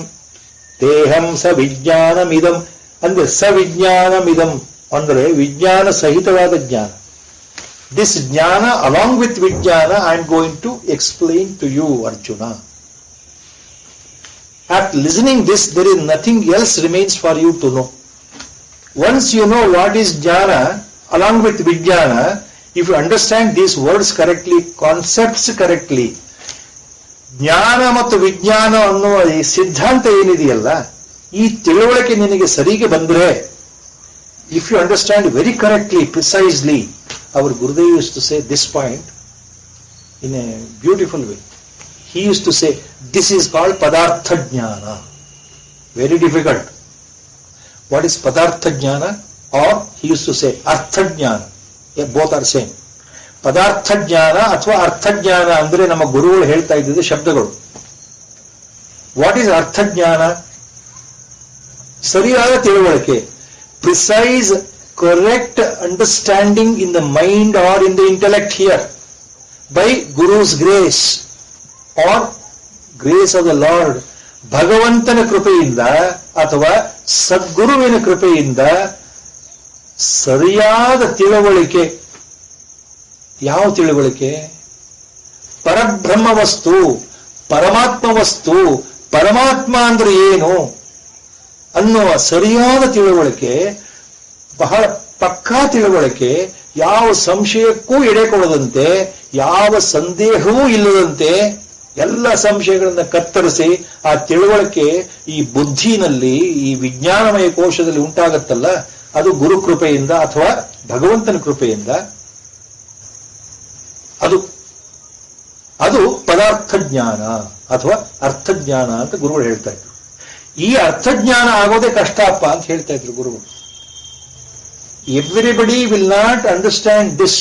ದೇಹಂ ಸ ವಿಜ್ಞಾನಮಿದಂ ಅಂದ್ರೆ ಸವಿಜ್ಞಾನಮಿದಂ ಅಂದ್ರೆ ವಿಜ್ಞಾನ ಸಹಿತವಾದ ಜ್ಞಾನ. This jnana along with vijnana I am going to explain to you, Arjuna. After listening this, there is nothing else remains for you to know. Once you know what is jnana along with vijnana, if you understand these words correctly, concepts correctly, ಜ್ಞಾನ ಮತ್ತು ವಿಜ್ಞಾನ ಅನ್ನುವ ಈ ಸಿದ್ಧಾಂತ ಏನಿದೆಯಲ್ಲ, ಈ ತಿಳುವಳಿಕೆ ನಿನಗೆ ಸರಿಗೆ ಬಂದ್ರೆ, if you understand very correctly, precisely, our Gurudev used to say this point in a beautiful way. He used to say, this is called Padartha Jnana. Very difficult. What is Padartha Jnana? Or he used to say Artha Jnana. Yeah, both are same. ಪದಾರ್ಥ ಜ್ಞಾನ ಅಥವಾ ಅರ್ಥಜ್ಞಾನ ಅಂದ್ರೆ ನಮ್ಮ ಗುರುಗಳು ಹೇಳ್ತಾ ಇದ್ದಿದ್ದು ಶಬ್ದಗಳು. What is arthajnana? ಸರಿಯಾದ ತಿಳುವಳಿಕೆ, precise correct understanding in the mind or in the intellect here by guru's grace or grace of the Lord. ಭಗವಂತನ ಕೃಪೆಯಿಂದ ಅಥವಾ ಸದ್ಗುರುವಿನ ಕೃಪೆಯಿಂದ ಸರಿಯಾದ ತಿಳುವಳಿಕೆ. ಯಾವ ತಿಳುವಳಿಕೆ? ಪರಬ್ರಹ್ಮ ವಸ್ತು, ಪರಮಾತ್ಮ ವಸ್ತು, ಪರಮಾತ್ಮ ಅಂದ್ರೆ ಏನು ಅನ್ನುವ ಸರಿಯಾದ ತಿಳುವಳಿಕೆ, ಬಹಳ ಪಕ್ಕಾ ತಿಳುವಳಿಕೆ, ಯಾವ ಸಂಶಯಕ್ಕೂ ಎಡೆ ಕೊಡದಂತೆ, ಯಾವ ಸಂದೇಹವೂ ಇಲ್ಲದಂತೆ ಎಲ್ಲ ಸಂಶಯಗಳನ್ನ ಕತ್ತರಿಸಿ ಆ ತಿಳುವಳಿಕೆ ಈ ಬುದ್ಧಿನಲ್ಲಿ, ಈ ವಿಜ್ಞಾನಮಯ ಕೋಶದಲ್ಲಿ ಉಂಟಾಗತ್ತಲ್ಲ, ಅದು ಗುರುಕೃಪೆಯಿಂದ ಅಥವಾ ಭಗವಂತನ ಕೃಪೆಯಿಂದ. ಅದು ಪದಾರ್ಥ ಜ್ಞಾನ ಅಥವಾ ಅರ್ಥಜ್ಞಾನ ಅಂತ ಗುರುಗಳು ಹೇಳ್ತಾ ಇದ್ರು. ಈ ಅರ್ಥಜ್ಞಾನ ಆಗೋದೇ ಕಷ್ಟಪ್ಪ ಅಂತ ಹೇಳ್ತಾ ಇದ್ರು ಗುರುಗಳು. Everybody will not understand this,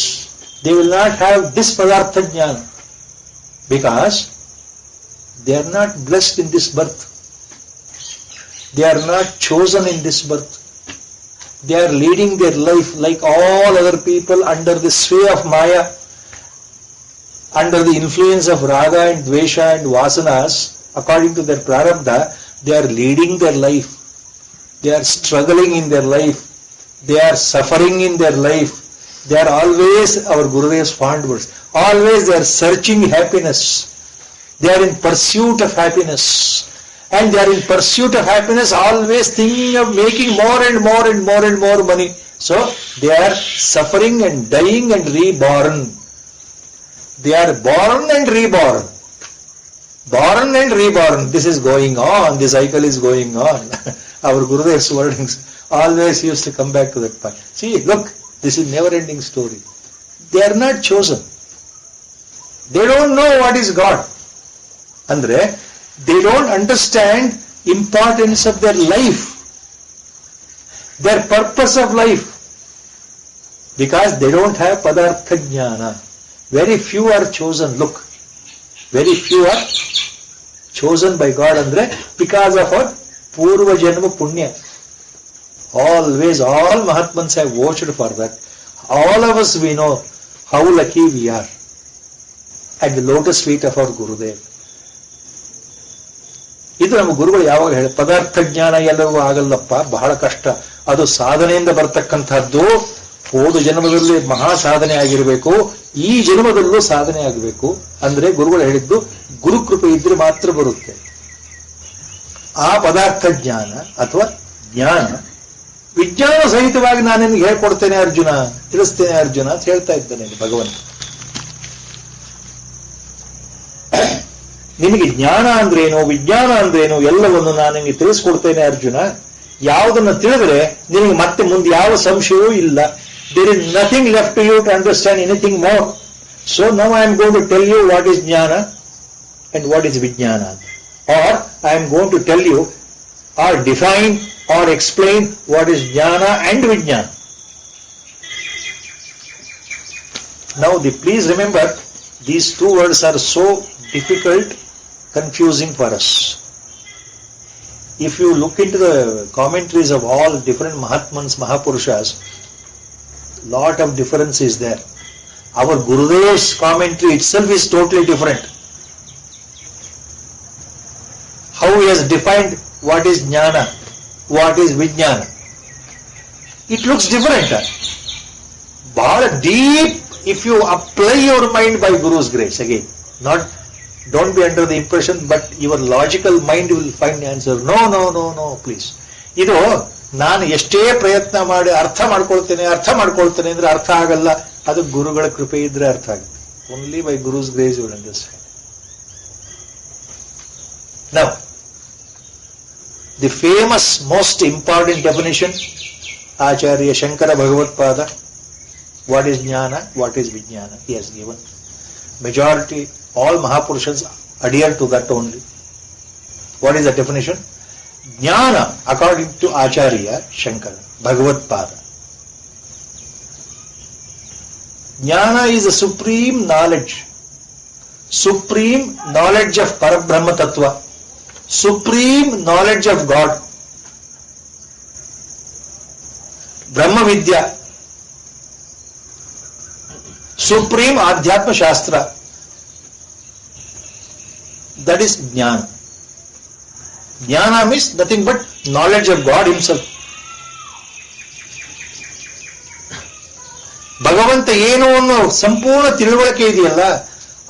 they will not have this ಪದಾರ್ಥ ಜ್ಞಾನ because they are not blessed in this birth, they are not chosen in this birth. They are leading their life like all other people under the sway of Maya, under the influence of Raga and Dvesha and Vasanas, according to their prarabdha. They are leading their life. They are struggling in their life. They are suffering in their life. They are always, our Gurudev's fond words, always they are searching happiness. They are in pursuit of happiness. And they are in pursuit of happiness, always thinking of making more and more and more and more money. So they are suffering and dying and reborn. They are born and reborn. Born and reborn. This is going on. This cycle is going on. Our Gurudev's wordings always used to come back to that point. See, look, this is never-ending story. They are not chosen. They don't know what is God. Andre, they don't understand importance of their life, their purpose of life, because they don't have padartha jnana. Very few are chosen. Look, very few are chosen by God, andre because of our purva janma punya. Always all Mahatmans have watched for that. All of us, we know how lucky we are at the lotus feet of our Gurudev. ಇದು ನಮ್ಮ ಗುರುಗಳು ಯಾವಾಗ ಹೇಳಿ, ಪದಾರ್ಥ ಜ್ಞಾನ ಎಲ್ಲರಿಗೂ ಆಗಲ್ಲಪ್ಪ, ಬಹಳ ಕಷ್ಟ, ಅದು ಸಾಧನೆಯಿಂದ ಬರ್ತಕ್ಕಂಥದ್ದು. ಹೋದ ಜನ್ಮದಲ್ಲಿ ಮಹಾ ಸಾಧನೆ ಆಗಿರಬೇಕು, ಈ ಜನ್ಮದಲ್ಲೂ ಸಾಧನೆ ಆಗಬೇಕು ಅಂದ್ರೆ ಗುರುಗಳು ಹೇಳಿದ್ದು ಗುರುಕೃಪೆ ಇದ್ರೆ ಮಾತ್ರ ಬರುತ್ತೆ. ಆ ಪದಾರ್ಥ ಜ್ಞಾನ ಅಥವಾ ಜ್ಞಾನ ವಿಜ್ಞಾನ ಸಹಿತವಾಗಿ ನಾನು ನಿನಗೆ ಹೇಳ್ಕೊಡ್ತೇನೆ ಅರ್ಜುನ, ತಿಳಿಸ್ತೇನೆ ಅರ್ಜುನ ಅಂತ ಹೇಳ್ತಾ ಇದ್ದಾನೆ ಭಗವಂತ. ನಿನಗೆ ಜ್ಞಾನ ಅಂದ್ರೇನು, ವಿಜ್ಞಾನ ಅಂದ್ರೇನು ಎಲ್ಲವನ್ನು ನಾನು ನಿನಗೆ ತಿಳಿಸ್ಕೊಡ್ತೇನೆ ಅರ್ಜುನ. ಯಾವುದನ್ನು ತಿಳಿದ್ರೆ ನಿನಗೆ ಮತ್ತೆ ಮುಂದೆ ಯಾವ ಸಂಶಯವೂ ಇಲ್ಲ. There is nothing left to you to understand anything more. So now I am going to tell you what is jnana and what is vijnana. Or I am going to tell you or define or explain what is jnana and vijnana. Now please remember, these two words are so difficult, confusing for us. If you look into the commentaries of all different Mahatmans, Mahapurushas, lot of difference is there. Our Gurudev's commentary itself is totally different. How he has defined what is jnana, what is vijnana, it looks different. Bhala deep if you apply your mind by Guru's grace, again, don't be under the impression, but your logical mind will find the answer. No, please. ಇದು ನಾನು ಎಷ್ಟೇ ಪ್ರಯತ್ನ ಮಾಡಿ ಅರ್ಥ ಮಾಡ್ಕೊಳ್ತೇನೆ ಅಂದ್ರೆ ಅರ್ಥ ಆಗಲ್ಲ. ಅದು ಗುರುಗಳ ಕೃಪೆ ಇದ್ರೆ ಅರ್ಥ ಆಗುತ್ತೆ. Only by guru's grace you will understand. Now, the famous, most important definition, Acharya Shankara Bhagavatpada, what is jnana, what is vijnana, he has given. Majority, all Mahapurushas adhere to that only. What is the definition? Jnana, according to Acharya Shankara Bhagavatpada. Jnana is a supreme knowledge of Parabrahma Tattva, supreme knowledge of God, Brahma Vidya, supreme Adhyatma Shastra. That is Jnana. Jnana means nothing but knowledge of God himself. ಭಗವಂತ ಏನು ಅನ್ನೋ ಸಂಪೂರ್ಣ ತಿಳುವಳಿಕೆ ಇದೆಯಲ್ಲ,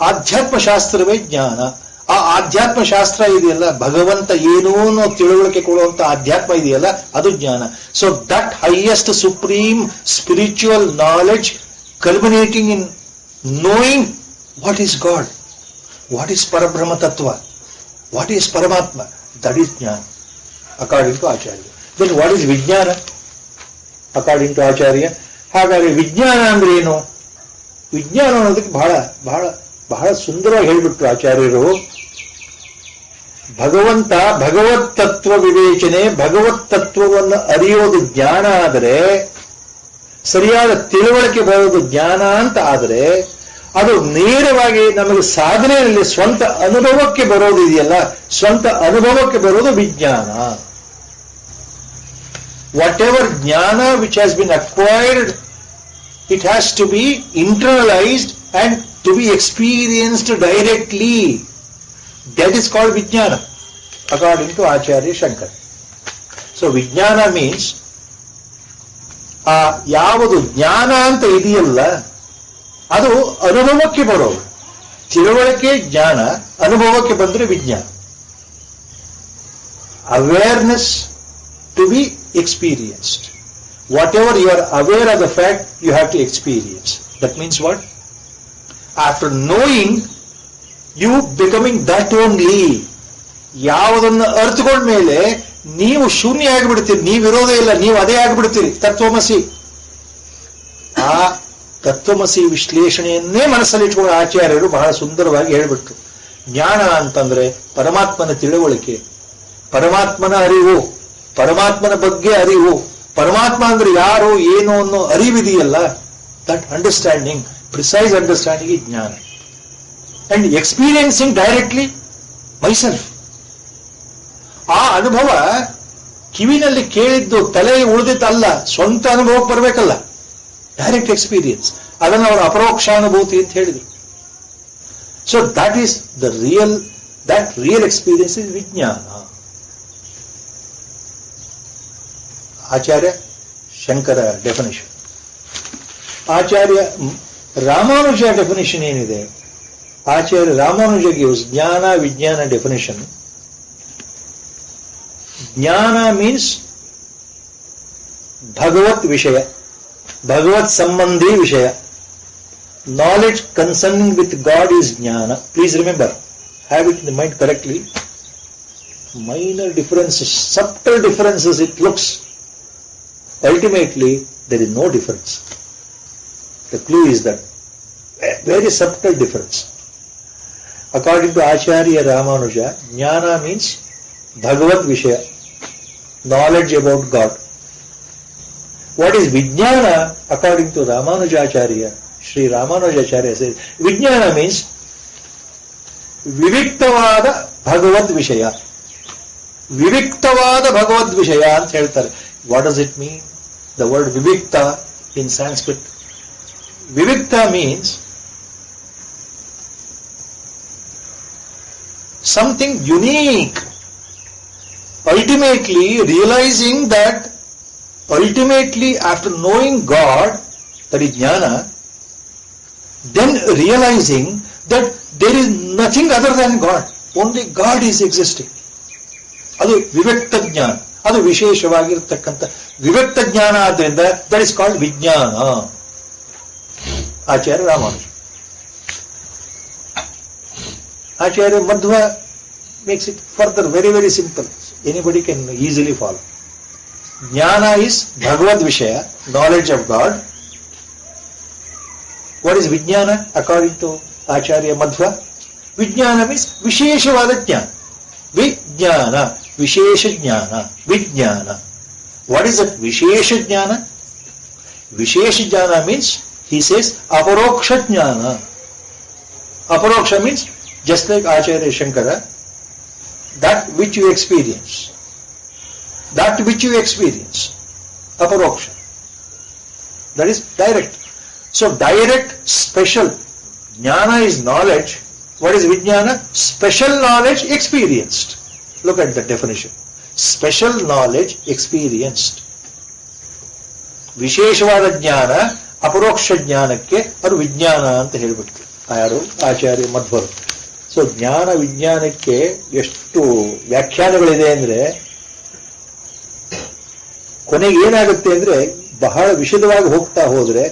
ಆಧ್ಯಾತ್ಮ ಶಾಸ್ತ್ರವೇ ಜ್ಞಾನ. ಆ ಆಧ್ಯಾತ್ಮ ಶಾಸ್ತ್ರ ಇದೆಯಲ್ಲ, ಭಗವಂತ ಏನು ಅನ್ನೋ ತಿಳುವಳಿಕೆ ಕೊಡುವಂತ ಆಧ್ಯಾತ್ಮ ಇದೆಯಲ್ಲ, ಅದು ಜ್ಞಾನ. So that highest supreme spiritual knowledge culminating in knowing what is God, what is Parabrahma Tattva, what is Paramatma, that is Jnana, according to Acharya. Then what is Vijnana, according to Acharya? ಹಾಗಾದ್ರೆ ವಿಜ್ಞಾನ ಅಂದ್ರೆ ಏನು? ವಿಜ್ಞಾನ ಅನ್ನೋದಕ್ಕೆ ಬಹಳ ಬಹಳ ಬಹಳ ಸುಂದರವಾಗಿ ಹೇಳಿಬಿಟ್ರು ಆಚಾರ್ಯರು. ಭಗವಂತ ಭಗವತ್ ತತ್ವ ವಿವೇಚನೆ, ಭಗವತ್ ತತ್ವವನ್ನು ಅರಿಯೋದು ಜ್ಞಾನ ಆದರೆ, ಸರಿಯಾದ ತಿಳುವಳಿಕೆ ಬರೋದು ಜ್ಞಾನ ಅಂತ ಆದರೆ, ಅದು ನೇರವಾಗಿ ನಮಗೆ ಸಾಧನೆಯಲ್ಲಿ ಸ್ವಂತ ಅನುಭವಕ್ಕೆ ಬರೋದು ಇದೆಯಲ್ಲ, ಸ್ವಂತ ಅನುಭವಕ್ಕೆ ಬರೋದು ವಿಜ್ಞಾನ. Whatever jnana which has been acquired, it has to be internalized and to be experienced directly. That is called vijnana, according to Acharya Shankara. So vijnana means ಯಾವುದು ಜ್ಞಾನ ಅಂತ ಇದೆಯಲ್ಲ, ಅದು ಅನುಭವಕ್ಕೆ ಬರೋದು. ತಿಳುವಳಿಕೆ ಜ್ಞಾನ, ಅನುಭವಕ್ಕೆ ಬಂದರೆ ವಿಜ್ಞಾನ. Awareness to be experienced. Whatever you are aware of the fact, you have to experience. That means what? After knowing, you becoming that only. ಯಾವುದನ್ನು ಅರ್ಥಕೊಂಡ ಮೇಲೆ ನೀವು ಶೂನ್ಯ ಆಗಿಬಿಡ್ತೀರಿ, ನೀವಿರೋದೇ ಇಲ್ಲ, ನೀವು ಅದೇ ಆಗಿಬಿಡ್ತೀರಿ. ತತ್ವಮಸಿ. ಆ ತತ್ವಮಸಿ ವಿಶ್ಲೇಷಣೆಯನ್ನೇ ಮನಸ್ಸಲ್ಲಿ ಇಟ್ಕೊಂಡು ಆಚಾರ್ಯರು ಬಹಳ ಸುಂದರವಾಗಿ ಹೇಳಿಬಿಟ್ರು. ಜ್ಞಾನ ಅಂತಂದ್ರೆ ಪರಮಾತ್ಮನ ತಿಳುವಳಿಕೆ, ಪರಮಾತ್ಮನ ಅರಿವು, ಪರಮಾತ್ಮನ ಬಗ್ಗೆ ಅರಿವು. ಪರಮಾತ್ಮ ಅಂದ್ರೆ ಯಾರು ಏನು ಅನ್ನೋ ಅರಿವಿದೆಯಲ್ಲ, ದಟ್ ಅಂಡರ್ಸ್ಟ್ಯಾಂಡಿಂಗ್, ಪ್ರಿಸೈಸ್ ಅಂಡರ್ಸ್ಟ್ಯಾಂಡಿಂಗ್ ಈ ಜ್ಞಾನ. And experiencing directly myself. ಆ ಅನುಭವ ಕಿವಿನಲ್ಲಿ ಕೇಳಿದ್ದು ತಲೆ ಉಳಿದಿತ್ತಲ್ಲ, ಸ್ವಂತ ಅನುಭವಕ್ಕೆ ಬರಬೇಕಲ್ಲ, ಡೈರೆಕ್ಟ್ ಎಕ್ಸ್ಪೀರಿಯನ್ಸ್. ಅದನ್ನು ಅವರು ಅಪರೋಕ್ಷಾನುಭೂತಿ ಅಂತ ಹೇಳಿದ್ರು. So that is the real experience is ವಿಜ್ಞಾನ. ಆಚಾರ್ಯ ಶಂಕರ ಡೆಫಿನಿಷನ್. ಆಚಾರ್ಯ ರಾಮಾನುಜ ಡೆಫಿನಿಷನ್ ಏನಿದೆ, ಆಚಾರ್ಯ ರಾಮಾನುಜ ಗಿವ್ಸ್ ಜ್ಞಾನ ವಿಜ್ಞಾನ ಡೆಫಿನಿಷನ್. ಜ್ಞಾನ ಮೀನ್ಸ್ ಭಗವತ್ ವಿಷಯ, ಭಗವತ್ ಸಂಬಂಧಿ ವಿಷಯ. Knowledge concerning with God is jnana. Please remember, have it in the mind correctly. Minor differences, subtle differences it looks. Ultimately, there is no difference. The clue is that very subtle difference. According to Acharya Ramanuja, Jnana means Bhagavad Vishaya, knowledge about God. What is Vijnana? According to Ramanujacharya, Sri Ramanujacharya says, Vijnana means Viviktavada Bhagavad Vishaya. Viviktavada Bhagavad Vishaya ಅಂತ ಹೇಳ್ತಾರೆ. What does it mean? The word Vivikta in Sanskrit. Vivikta means something unique. Ultimately realizing that, ultimately after knowing God, that is jnana, then realizing that there is nothing other than God. Only God is existing. ಅದು ವಿವ್ಯಕ್ತ ಜ್ಞಾನ, ಅದು ವಿಶೇಷವಾಗಿರ್ತಕ್ಕಂಥ ವಿವ್ಯಕ್ತ ಜ್ಞಾನ ಆದ್ರಿಂದ that is called vijnana. Acharya Ramanuja. Acharya Madhva makes it further very very simple. Anybody can easily follow. Jnana is ಭಗವದ್ ವಿಷಯ, knowledge of God. What is vijnana according to Acharya Madhva? Vijnana means ವಿಶೇಷವಾದ ಜ್ಞಾನ. ವಿಜ್ಞಾನ, ವಿಶೇಷ ಜ್ಞಾನ, ವಿಜ್ಞಾನ. ವಾಟ್ ಇಸ್ ದಟ್ ವಿಶೇಷ ಜ್ಞಾನ? ವಿಶೇಷ ಜ್ಞಾನ means he says aparoksha jnana. Aparoksha means just like Acharya Shankara, that which you experience. That which you experience. Aparoksha. That is direct. So direct, special. Jnana is knowledge. What is Vijnana? Special knowledge experienced. Look at the definition. Special knowledge experienced. ವಿಶೇಷವಾದ ಜ್ಞಾನ ಅಪರೋಕ್ಷ ಜ್ಞಾನಕ್ಕೆ ಅದು ವಿಜ್ಞಾನ ಅಂತ ಹೇಳ್ಬಿಟ್ಟು ಯಾರು? ಆಚಾರ್ಯ ಮಧ್ವರು. So ಜ್ಞಾನ ವಿಜ್ಞಾನಕ್ಕೆ ಎಷ್ಟು ವ್ಯಾಖ್ಯಾನಗಳಿದೆ ಅಂದ್ರೆ ಕೊನೆಗೆ ಏನಾಗುತ್ತೆ ಅಂದ್ರೆ ಬಹಳ ವಿಶದವಾಗಿ ಹೋಗ್ತಾ ಹೋದ್ರೆ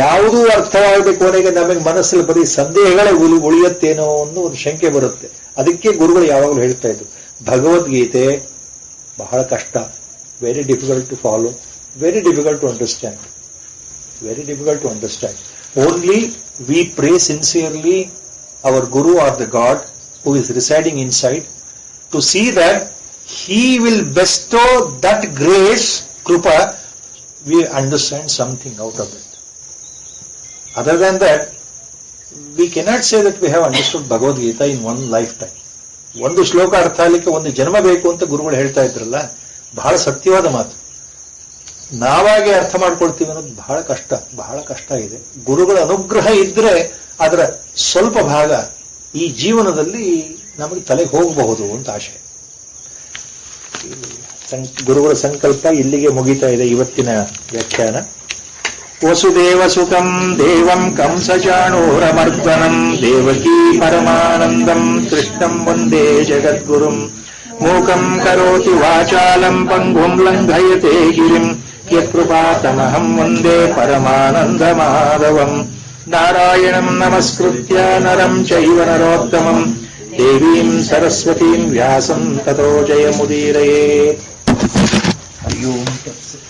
ಯಾವುದೂ ಅರ್ಥವಾಗದೆ ಕೊನೆಗೆ ನಮಗೆ ಮನಸ್ಸಲ್ಲಿ ಬರೀ ಸಂದೇಹಗಳೇ ಉಳಿಯುತ್ತೇನೋ ಅನ್ನೋ ಒಂದು ಶಂಕೆ ಬರುತ್ತೆ. ಅದಕ್ಕೆ ಗುರುಗಳು ಯಾವಾಗಲೂ ಹೇಳ್ತಾ ಇದ್ರು, ಭಗವದ್ಗೀತೆ ಬಹಳ ಕಷ್ಟ, very difficult to follow, very difficult to understand. Very difficult to understand. Only we pray sincerely our Guru or the God who is residing inside to see that He will bestow that grace, Krupa, we understand something out of it. Other than that, we cannot say that we have understood Bhagavad Gita in one lifetime. ಒಂದು ಶ್ಲೋಕ ಅರ್ಥ ಆಗಲಿಕ್ಕೆ ಒಂದು ಜನ್ಮ ಬೇಕು ಅಂತ ಗುರುಗಳು ಹೇಳ್ತಾ ಇದ್ರಲ್ಲ, ಬಹಳ ಸತ್ಯವಾದ ಮಾತು. ನಾವಾಗೆ ಅರ್ಥ ಮಾಡ್ಕೊಳ್ತೀವಿ ಅನ್ನೋದು ಬಹಳ ಕಷ್ಟ ಇದೆ. ಗುರುಗಳ ಅನುಗ್ರಹ ಇದ್ರೆ ಅದರ ಸ್ವಲ್ಪ ಭಾಗ ಈ ಜೀವನದಲ್ಲಿ ನಮಗೆ ತಲೆಗೆ ಹೋಗಬಹುದು ಅಂತ ಆಶೆ. ಗುರುಗಳ ಸಂಕಲ್ಪ ಇಲ್ಲಿಗೆ ಮುಗಿತಾ ಇದೆ ಇವತ್ತಿನ ವ್ಯಾಖ್ಯಾನ. ವಸುದೇವ ಸುತಂ ದೇವಂ ಕಂಸಚಾಣೂರಮರ್ದನಂ ದೇವಕೀ ಪರಮಾನಂದಂ ಕೃಷ್ಣಂ ವಂದೇ ಜಗದ್ಗುರುಂ ಮೂಕಂ ಕರೋತಿ ವಾಚಾಲಂ ಪಂಗುಂ ಲಂಘಯತೆ ಗಿರಿಂ ಯತ್ಕೃಪಾತಮಹಂ ವಂದೇ ಪರಮಾನಂದಮಾಧವಂ. ನಾರಾಯಣಂ ನಮಸ್ಕೃತ್ಯ ನರಂ ಚೈವ ನರೋತ್ತಮಂ ದೇವೀಂ ಸರಸ್ವತೀಂ ವ್ಯಾಸಂ ತತೋ ಜಯಮುದೀರಯೇತ್. ಹರಿ ಓಂ ತತ್ಸತ್.